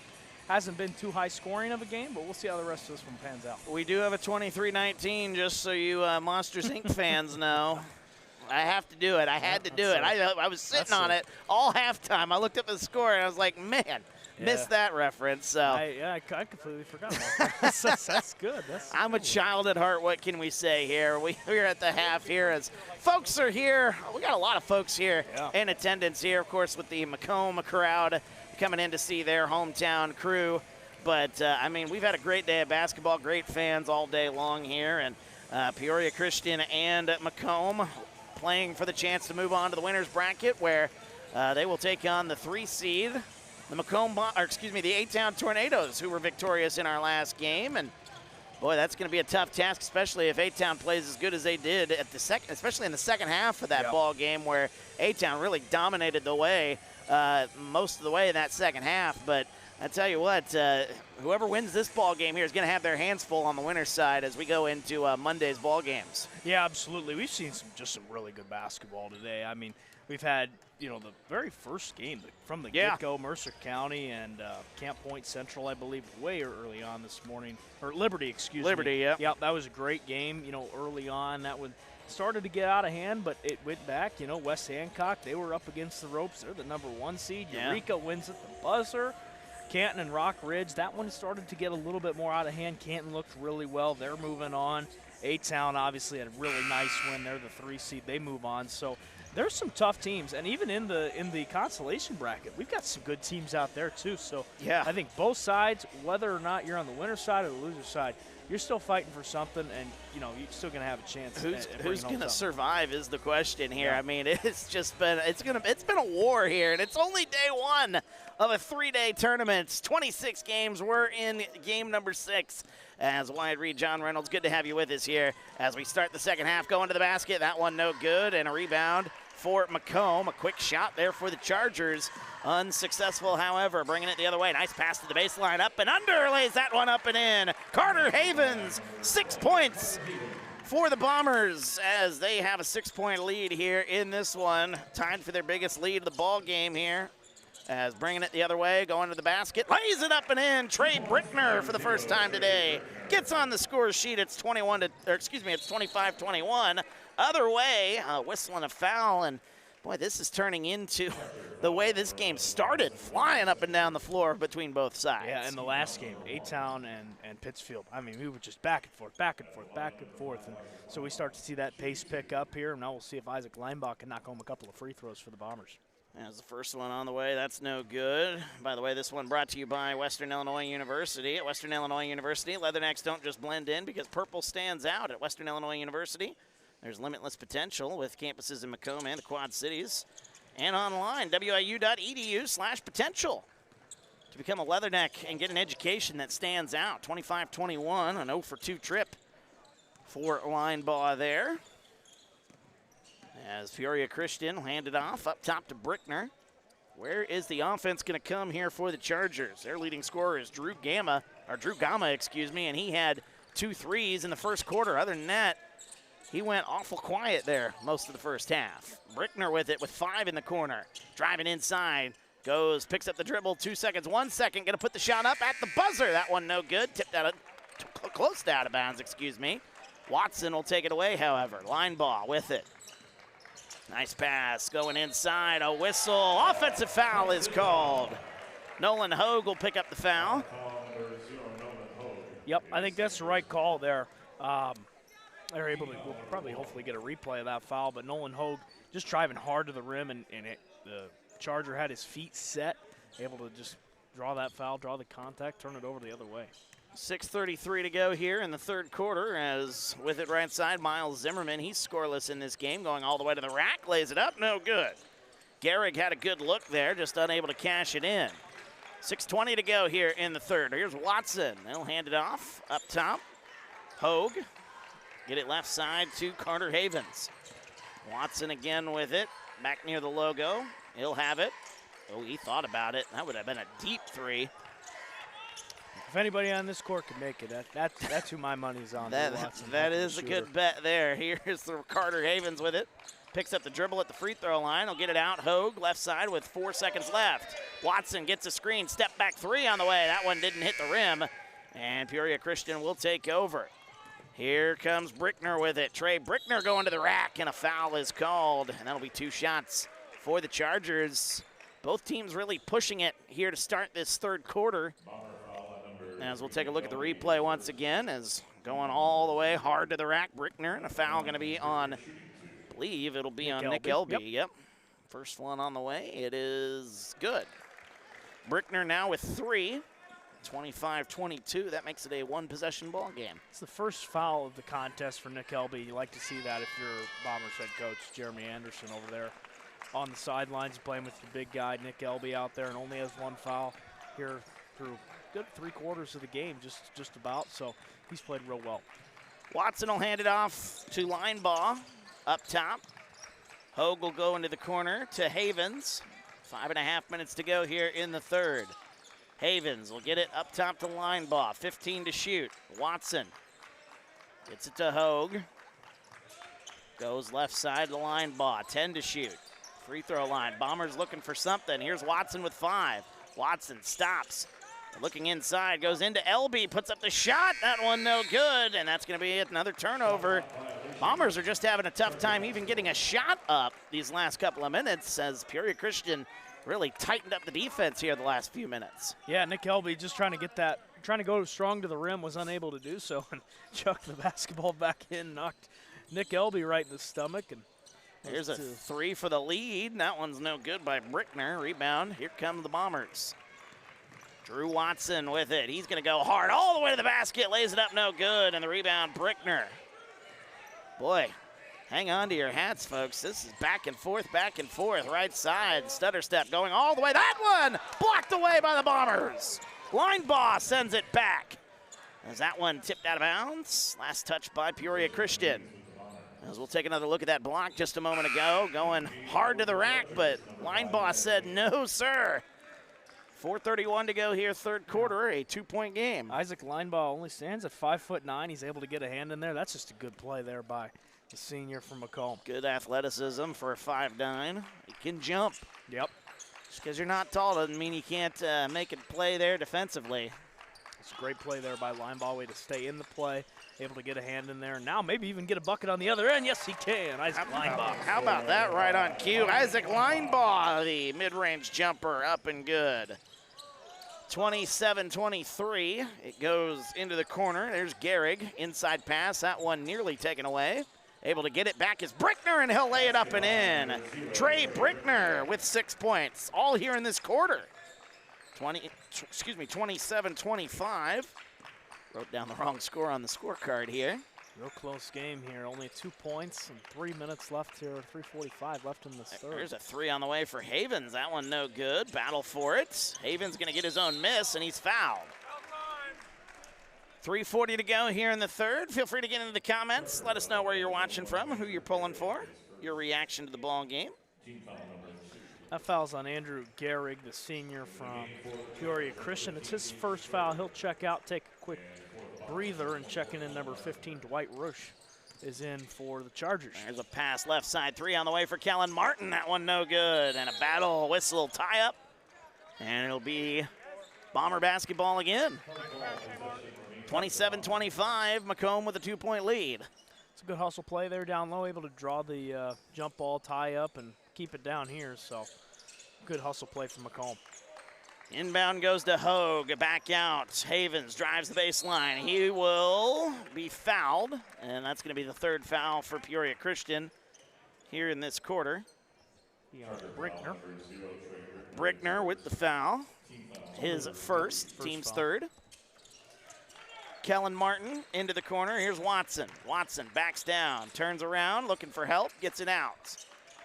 hasn't been too high scoring of a game, but we'll see how the rest of this one pans out. We do have a 23-19, just so you Monsters, Inc. fans know. I have to do it. I had to do it. I was sitting on it all halftime. I looked up the score, and I was like, man, missed that reference. So I completely forgot about that. That's good. I'm a child at heart. What can we say here? We're at the half here as folks are here. We got a lot of folks here in attendance here, of course, with the Macomb crowd coming in to see their hometown crew. But, I mean, we've had a great day of basketball, great fans all day long here. And Peoria Christian and Macomb playing for the chance to move on to the winner's bracket, where they will take on the 3 seed, the A-Town Tornadoes, who were victorious in our last game. And boy, that's going to be a tough task, especially if A-Town plays as good as they did at the second, especially in the second half of that ball game, where A-Town really dominated the way most of the way in that second half. But I tell you what, whoever wins this ball game here is going to have their hands full on the winner's side as we go into Monday's ball games. Yeah, absolutely. We've seen some really good basketball today. I mean, we've had the very first game from the get-go, Mercer County and Camp Point Central, I believe, way early on this morning, or Liberty, excuse me. Liberty, yeah. Yeah, that was a great game. Early on, that one started to get out of hand, but it went back. West Hancock, they were up against the ropes. They're the number 1 seed. Eureka wins at the buzzer. Canton and Rock Ridge, that one started to get a little bit more out of hand. Canton looked really well. They're moving on. A-Town obviously had a really nice win. They're the 3 seed. They move on. So there's some tough teams, and even in the consolation bracket, we've got some good teams out there too. So I think both sides, whether or not you're on the winner side or the loser side, you're still fighting for something, and you're still going to have a chance. Who's going to survive is the question here. I mean, it's been a war here, and it's only day 1 of a 3-day tournament. 26 games. We're in game number 6. As Wyatt Reed, John Reynolds, good to have you with us here as we start the second half. Going to the basket, that one no good, and a rebound for Macomb. A quick shot there for the Chargers. Unsuccessful, however, bringing it the other way. Nice pass to the baseline, up and under, lays that one up and in. Carter Havens, 6 points for the Bombers as they have a 6-point lead here in this one. Tied for their biggest lead of the ball game here. As bringing it the other way, going to the basket, lays it up and in. Trey Brickner for the first time today gets on the score sheet. It's 25-21. Other way, whistling a foul, and boy, this is turning into the way this game started, flying up and down the floor between both sides. Yeah, in the last game, A-Town and Pittsfield, I mean, we were just back and forth, back and forth, back and forth. And so we start to see that pace pick up here, and now we'll see if Isaac Leinbach can knock home a couple of free throws for the Bombers. As the first one on the way, that's no good. By the way, this one brought to you by Western Illinois University. At Western Illinois University, Leathernecks don't just blend in because purple stands out. At Western Illinois University, there's limitless potential with campuses in Macomb and the Quad Cities. And online, wiu.edu/potential to become a Leatherneck and get an education that stands out. 25-21, an 0-for-2 trip for Linebaugh there. As Peoria Christian handed off up top to Brickner. Where is the offense going to come here for the Chargers? Their leading scorer is Drew Gama, and he had 2 threes in the first quarter. Other than that, He went awful quiet there most of the first half. Brickner with it with 5 in the corner. Driving inside. Goes, picks up the dribble, 2 seconds, 1 second. Going to put the shot up at the buzzer. That one no good. Tipped out of, close to out of bounds, excuse me. Watson will take it away, however. Line ball with it. Nice pass going inside. A whistle. Offensive foul is called. Nolan Hogue will pick up the foul. Yep, I think that's the right call there. They're able to we'll probably hopefully get a replay of that foul, but Nolan Hogue just driving hard to the rim, and the Charger had his feet set, able to just draw that foul, draw the contact, turn it over the other way. 6:33 to go here in the third quarter, as with it right side, Miles Zimmerman, he's scoreless in this game, going all the way to the rack, lays it up, no good. Gehrig had a good look there, just unable to cash it in. 6:20 to go here in the third. Here's Watson. They'll hand it off up top. Hogue. Get it left side to Carter Havens. Watson again with it. Back near the logo. He'll have it. Oh, he thought about it. That would have been a deep three. If anybody on this court could make it, that's who my money's on. That is a good bet there. Here's the Carter Havens with it. Picks up the dribble at the free throw line. He'll get it out. Hogue left side with 4 seconds left. Watson gets a screen. Step back three on the way. That one didn't hit the rim. And Peoria Christian will take over. Here comes Brickner with it. Trey Brickner going to the rack, and a foul is called. And that'll be 2 shots for the Chargers. Both teams really pushing it here to start this third quarter. As we'll take a look at the replay once again, as going all the way hard to the rack, Brickner, and a foul going to be on, I believe it'll be on Nick Elby. Yep. First one on the way. It is good. Brickner now with 3. 25-22. That makes it a 1-possession ball game. It's the first foul of the contest for Nick Elby. You like to see that if you're Bombers head coach Jeremy Anderson over there on the sidelines playing with your big guy Nick Elby out there, and only has 1 foul here through good 3 quarters of the game, just about. So he's played real well. Watson will hand it off to Linebaugh up top. Hogue will go into the corner to Havens. 5.5 minutes to go here in the third. Havens will get it up top to Linebaugh. 15 to shoot. Watson gets it to Hogue. Goes left side to Linebaugh. 10 to shoot. Free throw line. Bombers looking for something. Here's Watson with 5. Watson stops. Looking inside. Goes into Elby. Puts up the shot. That one no good. And that's going to be another turnover. Bombers are just having a tough time even getting a shot up these last couple of minutes, as Peoria Christian really tightened up the defense here the last few minutes. Yeah, Nick Elby just trying to go strong to the rim, was unable to do so, and chucked the basketball back in, knocked Nick Elby right in the stomach. And here's a 3 for the lead. That one's no good by Brickner. Rebound. Here come the Bombers. Drew Watson with it. He's going to go hard all the way to the basket. Lays it up, no good. And the rebound, Brickner. Boy, hang on to your hats, folks. This is back and forth, right side. Stutter step going all the way. That one blocked away by the Bombers. Linebaugh sends it back. As that one tipped out of bounds. Last touch by Peoria Christian. As we'll take another look at that block just a moment ago. Going hard to the rack, but Linebaugh said no, sir. 4:31 to go here, third quarter, a 2-point game. Isaac Linebaugh only stands at 5'9". He's able to get a hand in there. That's just a good play there by the senior from Macomb. Good athleticism for a 5'9". He can jump. Yep. Just because you're not tall doesn't mean you can't make a play there defensively. It's a great play there by Linebaugh, way to stay in the play, able to get a hand in there. Now maybe even get a bucket on the other end. Yes, he can. Isaac Linebaugh. How about that right on cue? Isaac Linebaugh, the mid-range jumper, up and good. 27-23. It goes into the corner. There's Gehrig. Inside pass. That one nearly taken away. Able to get it back is Brickner, and he'll lay it up and in. Trey Brickner with 6 points. All here in this quarter. 27-25. Wrote down the wrong score on the scorecard here. Real close game here. Only 2 points and 3 minutes left here. 3:45 left in this third. There's a 3 on the way for Havens. That one no good. Battle for it. Havens going to get his own miss, and he's fouled. 3:40 to go here in the third. Feel free to get into the comments. Let us know where you're watching from, who you're pulling for, your reaction to the ball game. That foul's on Andrew Gehrig, the senior from Peoria Christian. It's his first foul. He'll check out, take a quick breather, and checking in number 15, Dwight Rush. is in for the Chargers. There's a pass left side three on the way for Kellen Martin. That one no good. And a battle whistle tie up. And it'll be Bomber basketball again. 27-25, Macomb with a 2-point lead. It's a good hustle play there down low, able to draw the jump ball, tie up, and keep it down here. So good hustle play from Macomb. Inbound goes to Hogue, back out. Havens drives the baseline. He will be fouled, and that's going to be the third foul for Peoria Christian here in this quarter. Brickner with the foul. His first team's foul. Third. Kellen Martin into the corner. Here's Watson. Watson backs down, turns around, looking for help, gets it out.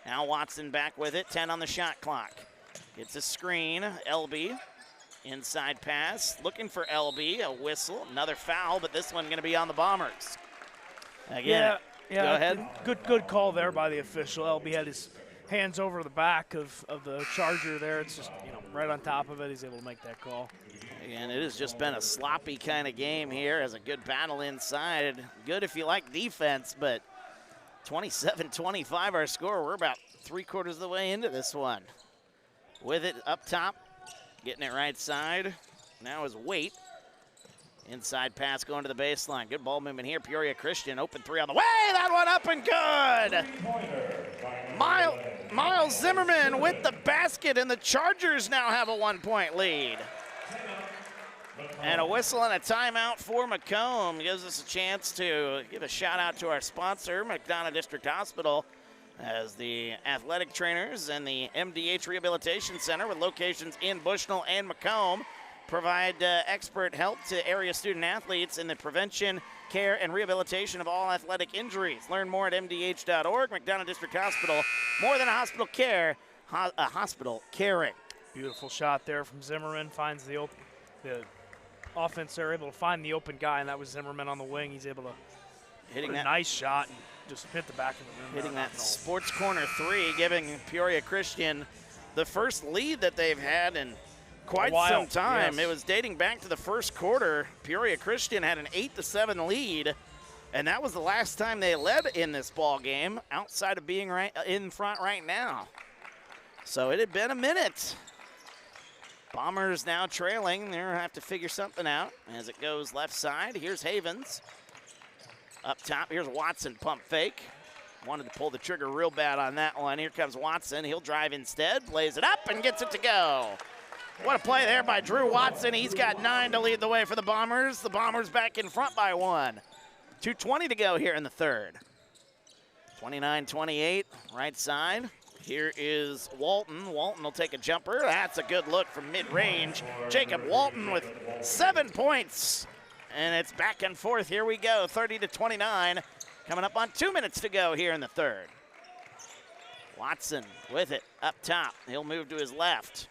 Now Watson back with it, 10 on the shot clock. Gets a screen, LB, inside pass, looking for LB, a whistle, another foul, but this one going to be on the Bombers. Again, yeah, go ahead. Good call there by the official. LB had his hands over the back of the Charger there. It's just, right on top of it. He's able to make that call. And it has just been a sloppy kind of game here as a good battle inside. Good if you like defense, but 27-25 our score. We're about 3/4 of the way into this one. With it up top, getting it right side. Now is Waite. Inside pass going to the baseline. Good ball movement here. Peoria Christian, open three on the way. That one up and good. Miles Zimmerman with the basket, and the Chargers now have a 1-point lead. And a whistle and a timeout for Macomb gives us a chance to give a shout out to our sponsor, McDonough District Hospital, as the athletic trainers and the MDH Rehabilitation Center with locations in Bushnell and Macomb provide expert help to area student athletes in the prevention, care, and rehabilitation of all athletic injuries. Learn more at mdh.org. McDonough District Hospital, more than a hospital care, a hospital caring. Beautiful shot there from Zimmerman, finds the offense. They're able to find the open guy, and that was Zimmerman on the wing. He's able to hitting that nice shot and just hit the back of the rim. Hitting that sports corner three, giving Peoria Christian the first lead that they've had in quite some time. Yes. It was dating back to the first quarter. Peoria Christian had an 8-7 lead, and that was the last time they led in this ball game, outside of being right in front right now. So it had been a minute. Bombers now trailing. They're gonna have to figure something out as it goes left side. Here's Havens. Up top, here's Watson, pump fake. Wanted to pull the trigger real bad on that one. Here comes Watson. He'll drive instead, plays it up, and gets it to go. What a play there by Drew Watson. He's got 9 to lead the way for the Bombers. The Bombers back in front by 1. 2:20 to go here in the third. 29-28, right side. Here is Walton. Walton will take a jumper. That's a good look from mid-range. Jacob Walton with 7 points. And it's back and forth. Here we go, 30-29. Coming up on 2 minutes to go here in the third. Watson with it up top. He'll move to his left.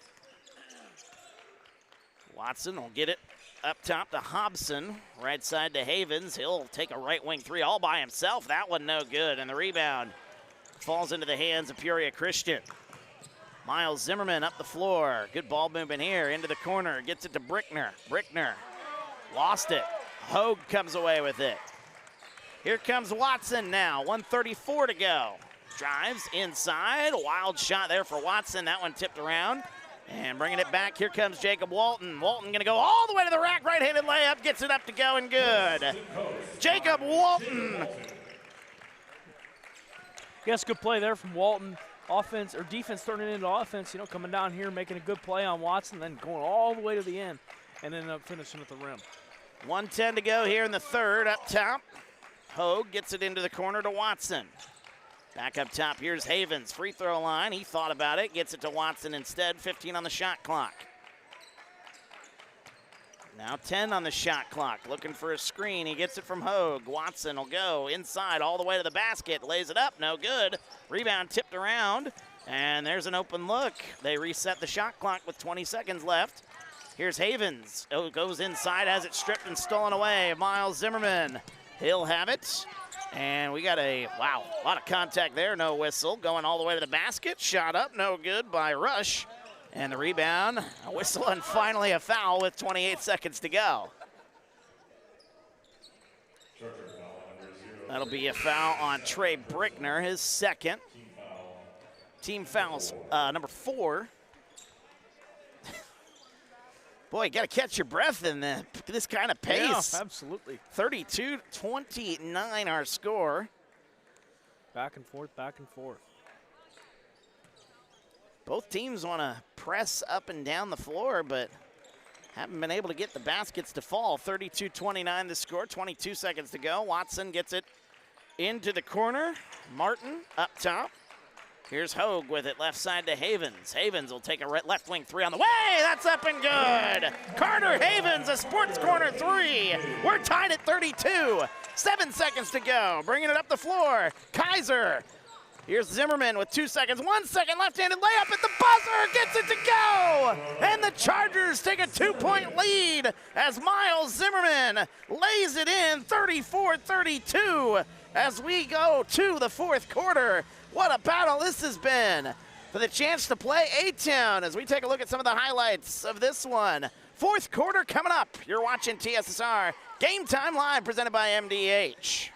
Watson will get it up top to Hobson. Right side to Havens. He'll take a right wing three all by himself. That one no good. And the rebound falls into the hands of Peoria Christian. Miles Zimmerman up the floor. Good ball movement here into the corner. Gets it to Brickner. Brickner lost it. Hogue comes away with it. Here comes Watson now. 1:34 to go. Drives inside. Wild shot there for Watson. That one tipped around. And bringing it back, here comes Jacob Walton. Walton going to go all the way to the rack. Right-handed layup. Gets it up to go and good. Jacob Walton. Yes, good play there from Walton. Offense or defense turning into offense, coming down here, making a good play on Watson, then going all the way to the end, and then up finishing at the rim. 1:10 to go here in the third. Up top, Hogue gets it into the corner to Watson. Back up top, here's Havens. Free throw line. He thought about it. Gets it to Watson instead. 15 on the shot clock. Now 10 on the shot clock. Looking for a screen. He gets it from Hogue. Watson will go inside all the way to the basket. Lays it up. No good. Rebound tipped around. And there's an open look. They reset the shot clock with 20 seconds left. Here's Havens. Oh, goes inside, has it stripped and stolen away. Miles Zimmerman. He'll have it. And we got a lot of contact there. No whistle. Going all the way to the basket. Shot up. No good by Rush. And the rebound, a whistle, and finally a foul with 28 seconds to go. That'll be a foul on Trey Brickner, his second. Team fouls number 4. Boy, you got to catch your breath in this kind of pace. Yeah, absolutely. 32-29 our score. Back and forth, back and forth. Both teams want to press up and down the floor, but haven't been able to get the baskets to fall. 32-29 the score, 22 seconds to go. Watson gets it into the corner. Martin up top. Here's Hogue with it, left side to Havens. Havens will take a left wing 3 on the way. That's up and good. Carter Havens, a sports corner 3. We're tied at 32. 7 seconds to go. Bringing it up the floor. Kaiser. Here's Zimmerman with 2 seconds. 1 second left-handed layup at the buzzer. Gets it to go. And the Chargers take a 2-point lead as Miles Zimmerman lays it in 34-32 as we go to the fourth quarter. What a battle this has been for the chance to play A-Town as we take a look at some of the highlights of this one. Fourth quarter coming up. You're watching TSSR Game Time Live presented by MDH.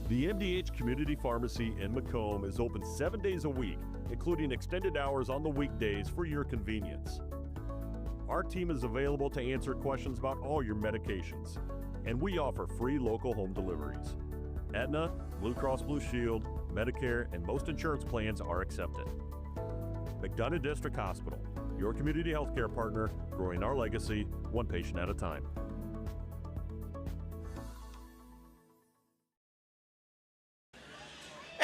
The MDH Community Pharmacy in Macomb is open 7 days a week, including extended hours on the weekdays for your convenience. Our team is available to answer questions about all your medications, and we offer free local home deliveries. Aetna, Blue Cross Blue Shield, Medicare, and most insurance plans are accepted. McDonough District Hospital, your community healthcare partner, growing our legacy one patient at a time.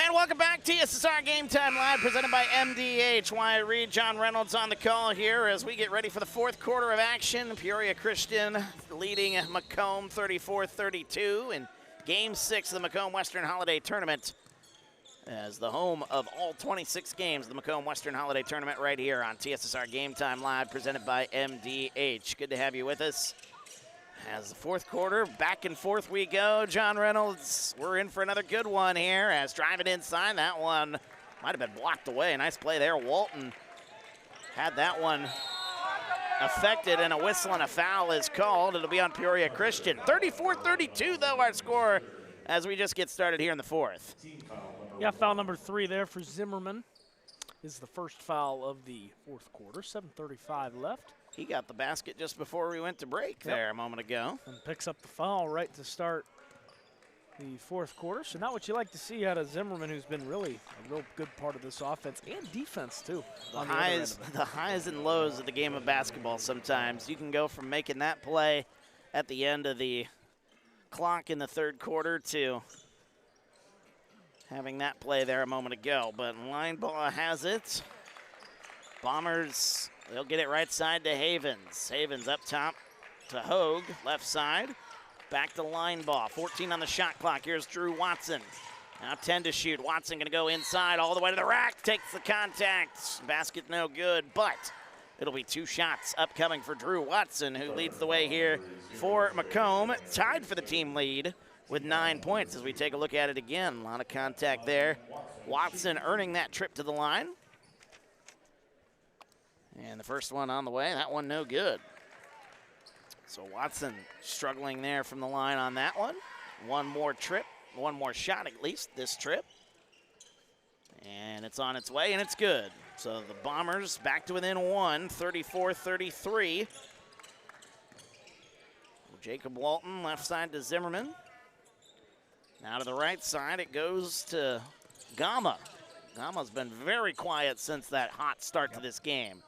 And welcome back, TSSR Game Time Live, presented by MDH. Wyatt Reed, John Reynolds on the call here as we get ready for the fourth quarter of action. Peoria Christian leading Macomb 34-32 in Game 6 of the Macomb Western Holiday Tournament as the home of all 26 games of the Macomb Western Holiday Tournament right here on TSSR Game Time Live, presented by MDH. Good to have you with us. As the fourth quarter, back and forth we go. John Reynolds, we're in for another good one here as driving inside. That one might have been blocked away. Nice play there. Walton had that one affected, and a whistle and a foul is called. It'll be on Peoria Christian. 34-32, though, our score as we just get started here in the fourth. Yeah, foul number 3 there for Zimmerman is the first foul of the fourth quarter. 7:35 left. He got the basket just before we went to break there a moment ago. And picks up the foul right to start the fourth quarter. So not what you like to see out of Zimmerman, who's been really a real good part of this offense and defense, too. The highs and lows of the game of basketball sometimes. You can go from making that play at the end of the clock in the third quarter to having that play there a moment ago. But line ball has it. Bombers, they'll get it right side to Havens. Havens up top to Hogue, left side. Back to line ball. 14 on the shot clock. Here's Drew Watson. Now 10 to shoot. Watson going to go inside all the way to the rack. Takes the contact. Basket no good, but it'll be 2 shots upcoming for Drew Watson, who leads the way here for Macomb. Tied for the team lead with 9 points as we take a look at it again. A lot of contact there. Watson earning that trip to the line. And the first one on the way, that one no good. So Watson struggling there from the line on that one. One more trip, one more shot at least this trip. And it's on its way, and it's good. So the Bombers back to within 1, 34-33. Jacob Walton, left side to Zimmerman. Now to the right side, it goes to Gama. Gama's been very quiet since that hot start to this game.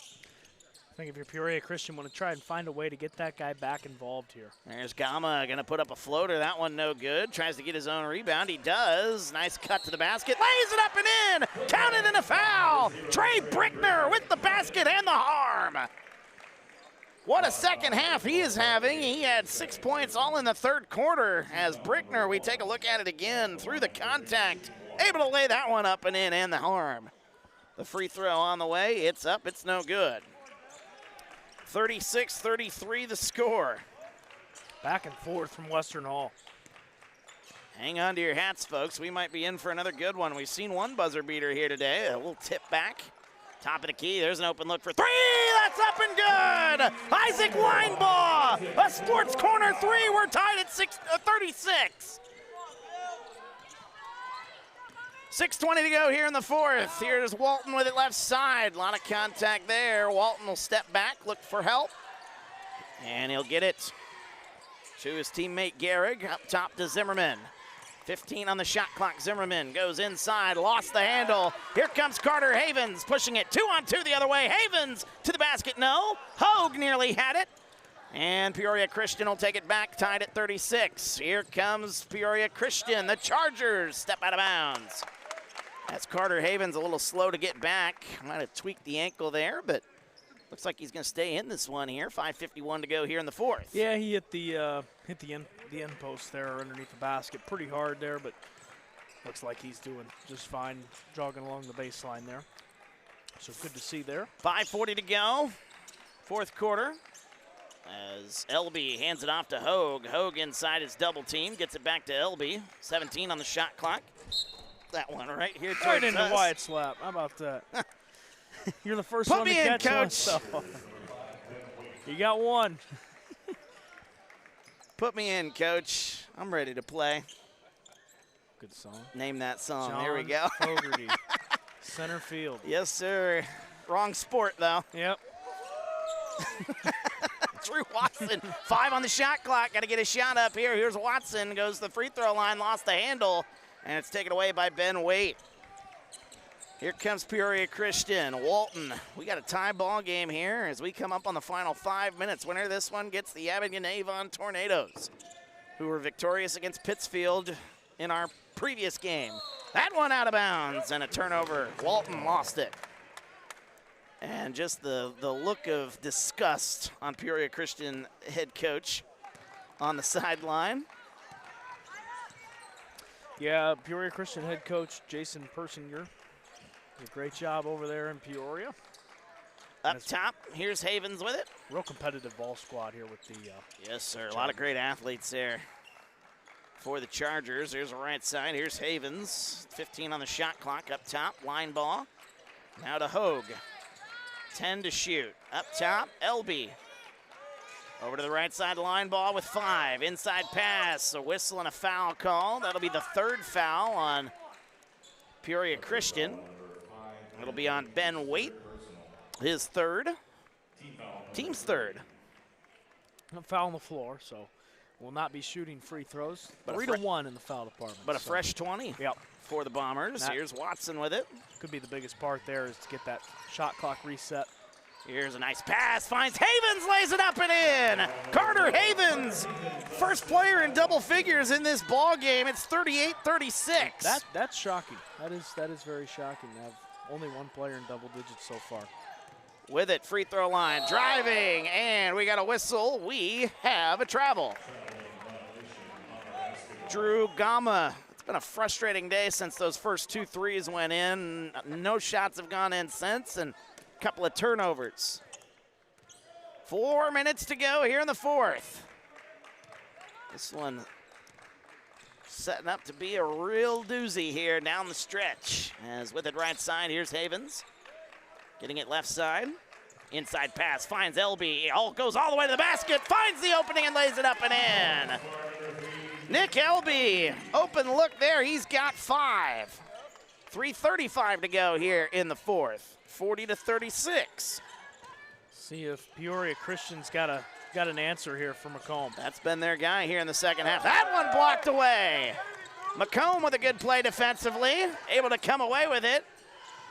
I think if you're Peoria Christian, want to try and find a way to get that guy back involved here. There's Gama going to put up a floater. That one no good. Tries to get his own rebound. He does. Nice cut to the basket. Lays it up and in. Counted in a foul. Trey Brickner with the basket and the harm. What a second half he is having. He had 6 points all in the third quarter. As Brickner, we take a look at it again through the contact. Able to lay that one up and in and the harm. The free throw on the way. It's up. It's no good. 36-33 the score. Back and forth from Western Hall. Hang on to your hats, folks. We might be in for another good one. We've seen one buzzer beater here today. A little tip back. Top of the key. There's an open look for 3. That's up and good. Isaac Linebaugh. A sports corner 3. We're tied at 36. 6:20 to go here in the fourth. Here's Walton with it left side. A lot of contact there. Walton will step back, look for help. And he'll get it to his teammate Gehrig. Up top to Zimmerman. 15 on the shot clock. Zimmerman goes inside, lost the handle. Here comes Carter Havens pushing it 2-on-2 the other way. Havens to the basket, no. Hogue nearly had it. And Peoria Christian will take it back, tied at 36. Here comes Peoria Christian. The Chargers step out of bounds. That's Carter Havens, a little slow to get back. Might have tweaked the ankle there, but looks like he's going to stay in this one here. 5:51 to go here in the fourth. Yeah, he hit the end post there underneath the basket. Pretty hard there, but looks like he's doing just fine jogging along the baseline there. So good to see there. 5:40 to go. Fourth quarter. As Elby hands it off to Hogue. Hogue inside his double team. Gets it back to Elby. 17 on the shot clock. That one right here towards right into us. Wyatt's lap. How about that? You're the first Put one to me in, catch one. Coach. So you got one. Put me in, Coach. I'm ready to play. Good song. Name that song. John There we go. Fogarty, center field. Yes, sir. Wrong sport, though. Yep. Drew Watson, 5 on the shot clock. Got to get a shot up here. Here's Watson. Goes to the free throw line. Lost the handle. And it's taken away by Ben Waite. Here comes Peoria Christian. Walton, we got a tie ball game here as we come up on the final 5 minutes. Winner of this one gets the Abingdon-Avon Tornadoes, who were victorious against Pittsfield in our previous game. That one out of bounds and a turnover. Walton lost it. And just the look of disgust on Peoria Christian head coach on the sideline. Yeah, Peoria Christian head coach Jason Persinger did a great job over there in Peoria. Up top, here's Havens with it. Real competitive ball squad here with the yes, sir. A lot of great athletes there for the Chargers. Here's the right side. Here's Havens. 15 on the shot clock up top. Line ball. Now to Hogue. 10 to shoot. Up top, Elby. Over to the right side, line ball with 5. Inside pass, a whistle and a foul call. That'll be the third foul on Peoria Christian. It'll be on Ben Waite, his third. Team's third. A foul on the floor, so will not be shooting free throws. But 3-1 in the foul department. But a fresh 20 yep. for the Bombers. Here's Watson with it. Could be the biggest part there is to get that shot clock reset. Here's a nice pass, finds Havens, lays it up and in. Carter Havens, first player in double figures in this ball game. It's 38-36. That's shocking. That is very shocking to have only one player in double digits so far. With it, free throw line, driving, and we got a whistle. We have a travel. Drew Gama. It's been a frustrating day since those first 2 threes went in. No shots have gone in since, and couple of turnovers. 4 minutes to go here in the fourth. This one setting up to be a real doozy here down the stretch. As with it right side, here's Havens. Getting it left side. Inside pass, finds Elby. Goes all the way to the basket, finds the opening and lays it up and in. Nick Elby, open look there, he's got 5. 3:35 to go here in the fourth. 40-36. See if Peoria Christian's got an answer here for Macomb. That's been their guy here in the second half. That one blocked away. Macomb with a good play defensively, able to come away with it.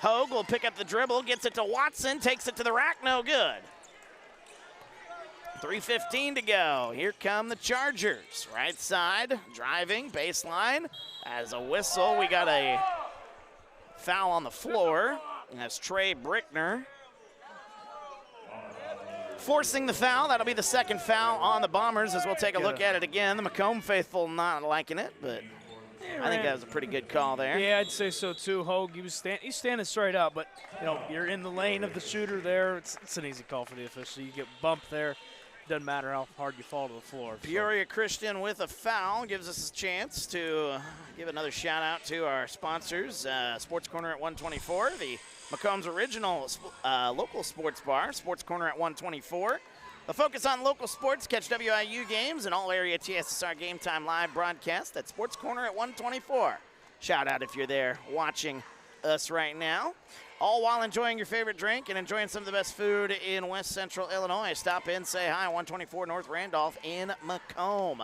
Hogue will pick up the dribble, gets it to Watson, takes it to the rack, no good. 3:15 to go. Here come the Chargers. Right side, driving, baseline. As a whistle, we got a foul on the floor. And that's Trey Brickner forcing the foul. That'll be the second foul on the Bombers as we'll take a look at it again. The Macomb faithful not liking it, but I think that was a pretty good call there. Yeah, I'd say so too. Hogue, he's standing straight up, but you're in the lane of the shooter there. It's an easy call for the official. You get bumped there. Doesn't matter how hard you fall to the floor. Peoria Christian with a foul gives us a chance to give another shout out to our sponsors, Sports Corner at 124, the Macomb's original local sports bar, Sports Corner at 124. A focus on local sports. Catch WIU games and all area TSSR Game Time live broadcast at Sports Corner at 124. Shout out if you're there watching us right now. All while enjoying your favorite drink and enjoying some of the best food in West Central Illinois. Stop in, say hi, 124 North Randolph in Macomb.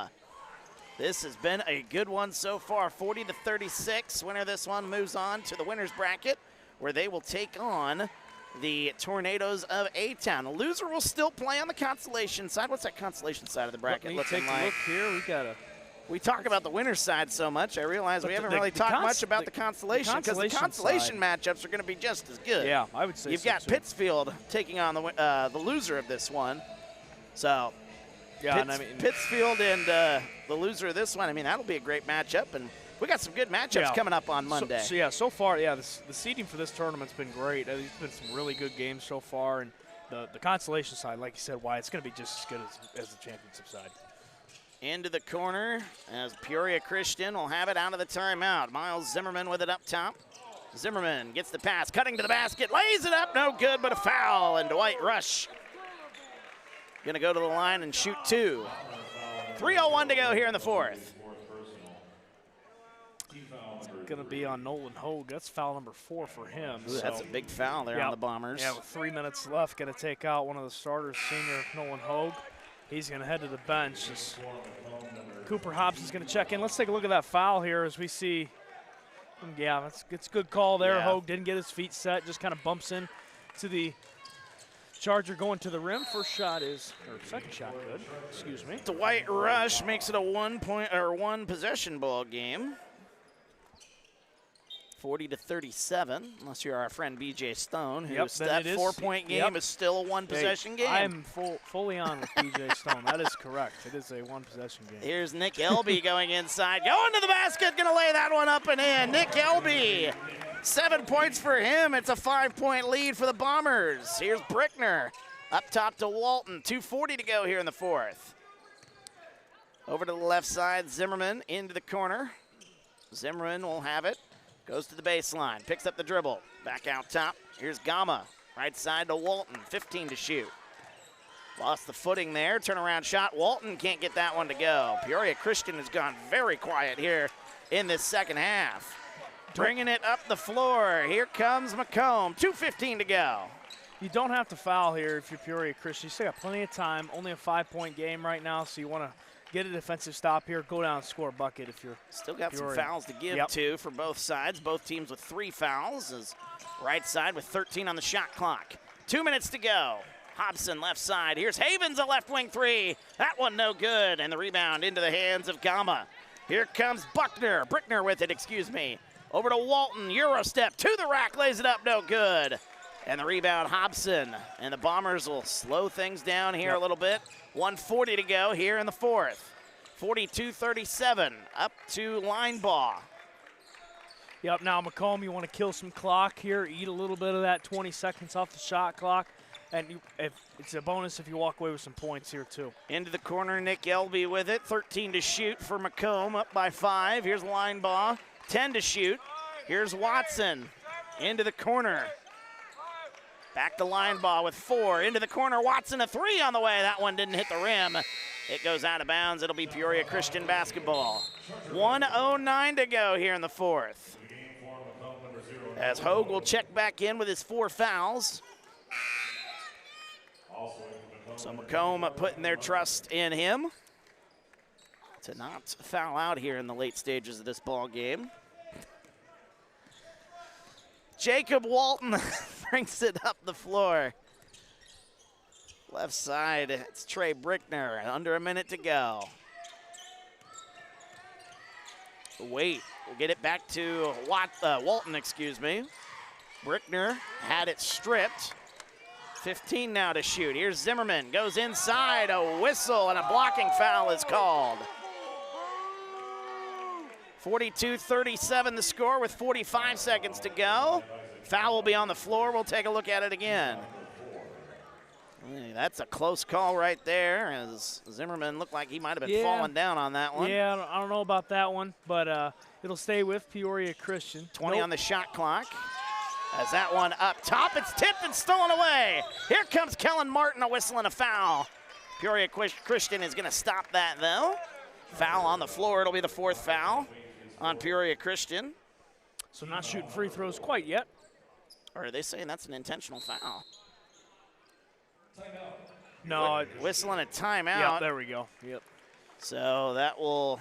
This has been a good one so far, 40-36. Winner of this one moves on to the winner's bracket, where they will take on the Tornadoes of A-Town. The loser will still play on the consolation side. What's that consolation side of the bracket looking like? Take a look here. We talk about the winner's side so much, I realize we haven't really talked much about the consolation, because the consolation matchups are going to be just as good. Yeah, I would say You've so got too. Pittsfield taking on the loser of this one. So yeah, Pittsfield and the loser of this one, I mean, that'll be a great matchup. And we got some good matchups coming up on Monday. So far, the seeding for this tournament's been great. There's been some really good games so far. And the consolation side, like you said, why it's going to be just as good as the championship side. Into the corner as Peoria Christian will have it out of the timeout. Miles Zimmerman with it up top. Zimmerman gets the pass, cutting to the basket, lays it up, no good, but a foul, and Dwight Rush gonna go to the line and shoot two. 3:01 to go here in the fourth. It's gonna be on Nolan Hogue. That's foul number 4 for him. Ooh, that's a big foul there on the Bombers. Yeah, with 3 minutes left, gonna take out one of the starters, senior Nolan Hogue. He's going to head to the bench. Cooper Hobson's going to check in. Let's take a look at that foul here as we see. Yeah, it's a good call there. Yeah. Hogue didn't get his feet set, just kind of bumps in to the Charger going to the rim. First shot is, or second shot good, excuse me. Dwight Rush makes it a one possession ball game. 40-37, unless you're our friend BJ Stone, who that 4-point game is still a one-possession game. I'm fully on with BJ Stone. That is correct. It is a one-possession game. Here's Nick Elby going inside, going to the basket, going to lay that one up and in. Nick Elby, 7 points for him. It's a 5-point lead for the Bombers. Here's Brickner up top to Walton. 2:40 to go here in the fourth. Over to the left side, Zimmerman into the corner. Zimmerman will have it. Goes to the baseline, picks up the dribble. Back out top, here's Gama. Right side to Walton, 15 to shoot. Lost the footing there, turnaround shot. Walton can't get that one to go. Peoria Christian has gone very quiet here in this second half. Bringing it up the floor, here comes Macomb, 2:15 to go. You don't have to foul here if you're Peoria Christian. You still got plenty of time, only a 5-point game right now, so you want to get a defensive stop here, go down and score a bucket if you're Still got Peoria. some fouls to give to for both sides. Both teams with 3 fouls. As right side with 13 on the shot clock. 2 minutes to go. Hobson left side. Here's Havens, a left wing 3. That one no good. And the rebound into the hands of Gama. Here comes Brickner with it, excuse me. Over to Walton, Euro step to the rack, lays it up, no good. And the rebound, Hobson. And the Bombers will slow things down here a little bit. 1:40 to go here in the fourth. 42-37, up to line ball. Yep, now Macomb, you want to kill some clock here, eat a little bit of that 20 seconds off the shot clock. And if it's a bonus if you walk away with some points here too. Into the corner, Nick Elby with it. 13 to shoot for Macomb, up by 5. Here's line ball, 10 to shoot. Here's Watson into the corner. Back to line ball with 4. Into the corner, Watson a 3 on the way. That one didn't hit the rim. It goes out of bounds. It'll be Peoria Christian basketball. 1:09 to go here in the fourth. As Hogue will check back in with his 4 fouls. So Macomb putting their trust in him to not foul out here in the late stages of this ball game. Jacob Walton brings it up the floor. Left side, it's Trey Brickner, under a minute to go. Wait, we'll get it back to Walton, excuse me. Brickner had it stripped. 15 now to shoot. Here's Zimmerman, goes inside, a whistle, and a blocking foul is called. 42-37 the score with 45 seconds to go. Foul will be on the floor. We'll take a look at it again. That's a close call right there, as Zimmerman looked like he might have been falling down on that one. Yeah, I don't know about that one, but it'll stay with Peoria Christian. 20 on the shot clock. As that one up top, it's tipped and stolen away. Here comes Kellen Martin, a whistle and a foul. Peoria Christian is going to stop that, though. Foul on the floor. It'll be the 4th foul on Peoria Christian. So not shooting free throws quite yet. Or are they saying that's an intentional foul? No. Whistling a timeout. Yeah, there we go. Yep. So that will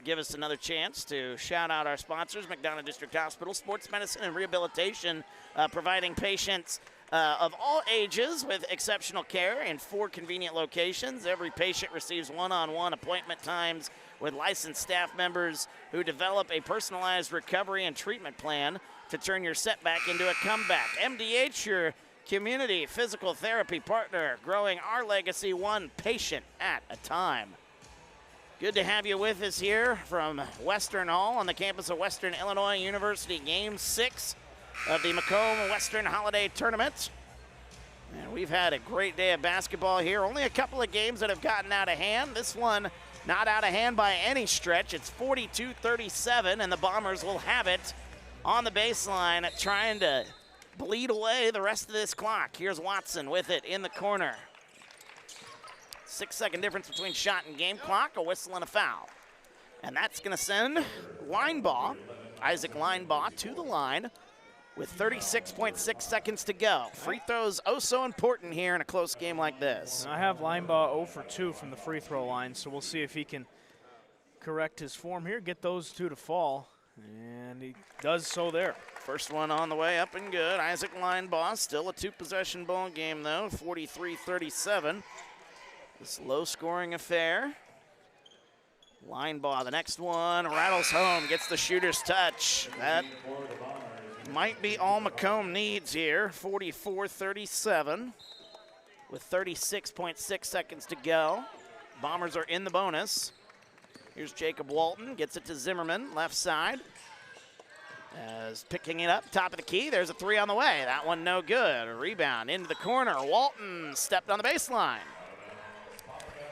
give us another chance to shout out our sponsors, McDonough District Hospital, Sports Medicine and Rehabilitation, providing patients of all ages with exceptional care in 4 convenient locations. Every patient receives one-on-one appointment times with licensed staff members who develop a personalized recovery and treatment plan to turn your setback into a comeback. MDH, your community physical therapy partner, growing our legacy one patient at a time. Good to have you with us here from Western Hall on the campus of Western Illinois University. Game 6 of the Macomb Western Holiday Tournament. And we've had a great day of basketball here. Only a couple of games that have gotten out of hand. This one not out of hand by any stretch. It's 42-37, and the Bombers will have it on the baseline, trying to bleed away the rest of this clock. Here's Watson with it in the corner. 6-second difference between shot and game clock, a whistle and a foul. And that's going to send Linebaugh, Isaac Linebaugh, to the line with 36.6 seconds to go. Free throws oh so important here in a close game like this. I have Linebaugh 0 for 2 from the free throw line, so we'll see if he can correct his form here, get those 2 to fall, and he does so there. First one on the way, up and good. Isaac Linebaugh, still a 2-possession ball game though, 43-37. This low-scoring affair. Linebaugh, the next one, rattles home, gets the shooter's touch. That might be all Macomb needs here, 44-37 with 36.6 seconds to go. Bombers are in the bonus. Here's Jacob Walton, gets it to Zimmerman, left side. As picking it up, top of the key, there's a 3 on the way. That one no good. A rebound into the corner. Walton stepped on the baseline.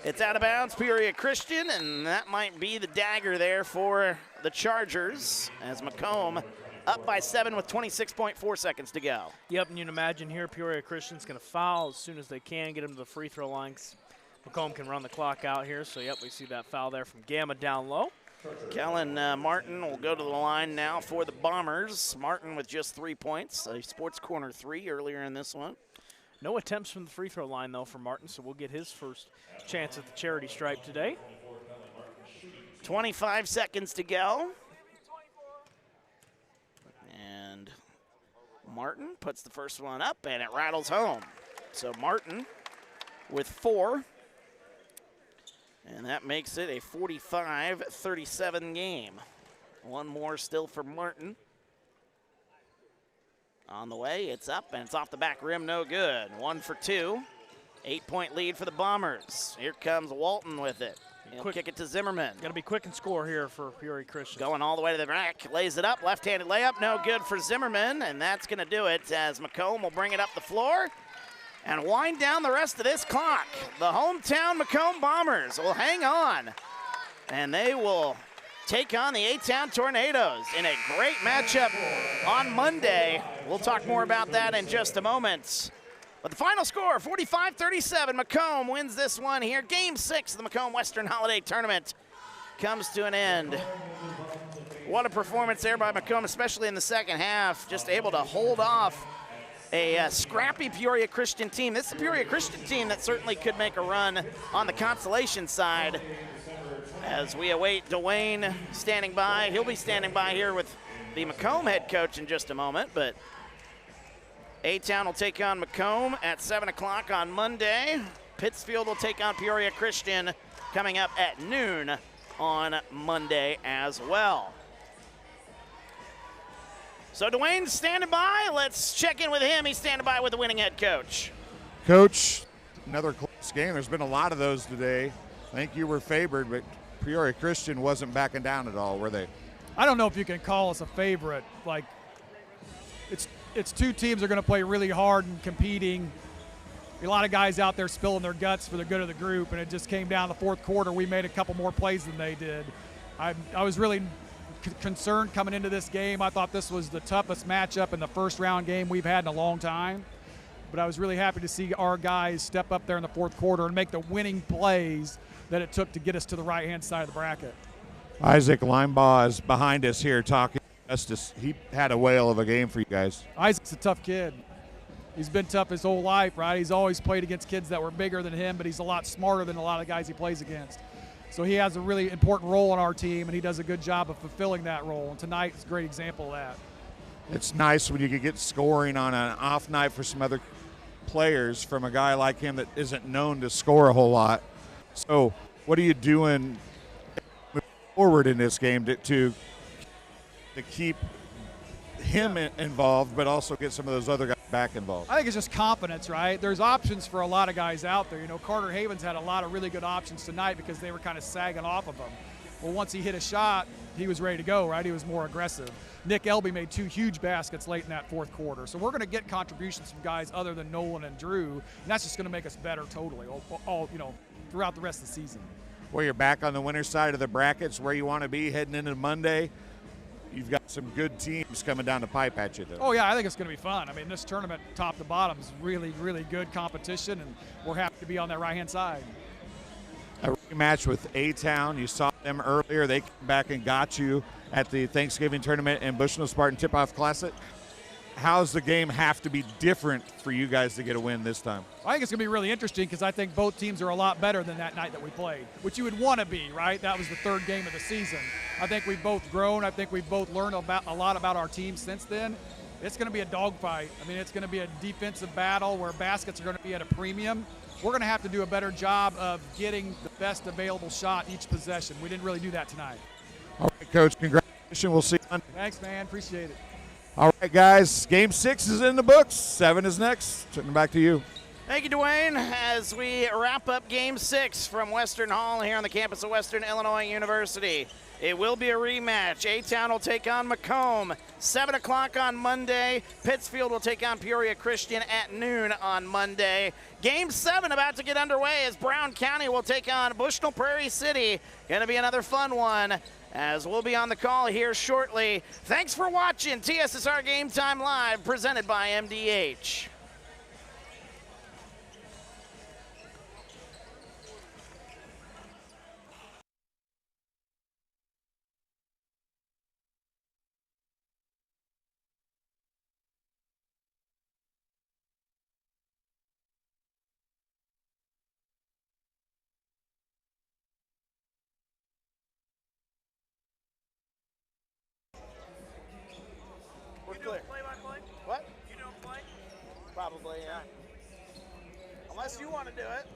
It's out of bounds, Peoria Christian, and that might be the dagger there for the Chargers as Macomb up by 7 with 26.4 seconds to go. Yep, and you can imagine here Peoria Christian's going to foul as soon as they can, get him to the free throw line. Macomb can run the clock out here, so yep, we see that foul there from Gamma down low. Kellen Martin will go to the line now for the Bombers. Martin with just 3 points, a sports corner 3 earlier in this one. No attempts from the free throw line, though, for Martin, so we'll get his first chance at the charity stripe today. 25 seconds to go. And Martin puts the first one up, and it rattles home. So Martin with 4. And that makes it a 45-37 game. One more still for Martin. On the way, it's up, and it's off the back rim, no good. 1 for 2. 8-point lead for the Bombers. Here comes Walton with it. He'll kick it to Zimmerman. Got to be quick and score here for Peoria Christian. Going all the way to the rack, lays it up, left-handed layup, no good for Zimmerman, and that's going to do it as Macomb will bring it up the floor and wind down the rest of this clock. The hometown Macomb Bombers will hang on, and they will take on the A-Town Tornadoes in a great matchup on Monday. We'll talk more about that in just a moment. But the final score, 45-37, Macomb wins this one here. Game 6 of the Macomb Western Holiday Tournament comes to an end. What a performance there by Macomb, especially in the second half, just able to hold off a scrappy Peoria Christian team. This is a Peoria Christian team that certainly could make a run on the consolation side. As we await Dwayne standing by. He'll be standing by here with the Macomb head coach in just a moment, but A-Town will take on Macomb at 7 o'clock on Monday. Pittsfield will take on Peoria Christian coming up at noon on Monday as well. So Dwayne's standing by. Let's check in with him. He's standing by with the winning head coach. Coach, another close game. There's been a lot of those today. I think you were favored, but Peoria Christian wasn't backing down at all, were they? I don't know if you can call us a favorite. Like, it's two teams that are going to play really hard and competing. A lot of guys out there spilling their guts for the good of the group, and it just came down the fourth quarter. We made a couple more plays than they did. I was really concerned coming into this game. I thought this was the toughest matchup in the first round game we've had in a long time. But I was really happy to see our guys step up there in the fourth quarter and make the winning plays that it took to get us to the right-hand side of the bracket. Isaac Linebaugh is behind us here talking to Justice. He had a whale of a game for you guys. Isaac's a tough kid. He's been tough his whole life, right? He's always played against kids that were bigger than him, but he's a lot smarter than a lot of guys he plays against. So he has a really important role on our team, and he does a good job of fulfilling that role. And tonight is a great example of that. It's nice when you can get scoring on an off night for some other players from a guy like him that isn't known to score a whole lot. So what are you doing moving forward in this game to keep him involved, but also get some of those other guys back involved? I think it's just confidence, right? There's options for a lot of guys out there. You know, Carter Havens had a lot of really good options tonight because they were kind of sagging off of him. Well, once he hit a shot, he was ready to go, right? He was more aggressive. Nick Elby made 2 huge baskets late in that fourth quarter. So we're going to get contributions from guys other than Nolan and Drew, and that's just going to make us better totally, all throughout the rest of the season. Well, you're back on the winner's side of the brackets where you want to be heading into Monday. You've got some good teams coming down the pipe at you, though. Oh, yeah, I think it's going to be fun. I mean, this tournament, top to bottom, is really, really good competition, and we're happy to be on that right-hand side. A rematch with A-Town. You saw them earlier. They came back and got you at the Thanksgiving tournament and Bushnell-Spartan Tip-Off Classic. How's the game have to be different for you guys to get a win this time? I think it's going to be really interesting because I think both teams are a lot better than that night that we played, which you would want to be, right? That was the 3rd game of the season. I think we've both grown. I think we've both learned a lot about our team since then. It's going to be a dogfight. I mean, it's going to be a defensive battle where baskets are going to be at a premium. We're going to have to do a better job of getting the best available shot each possession. We didn't really do that tonight. All right, Coach, congratulations. We'll see you Monday. Thanks, man. Appreciate it. All right, guys, Game 6 is in the books. 7 is next. Turning back to you. Thank you, Dwayne. As we wrap up Game 6 from Western Hall here on the campus of Western Illinois University, it will be a rematch. A-Town will take on Macomb, 7 o'clock on Monday. Pittsfield will take on Peoria Christian at noon on Monday. Game 7 about to get underway as Brown County will take on Bushnell-Prairie City. Going to be another fun one, as we'll be on the call here shortly. Thanks for watching TSSR Game Time Live, presented by MDH. We're clear. Play-by-play? What? You don't play? Probably, yeah. Unless you want to do it.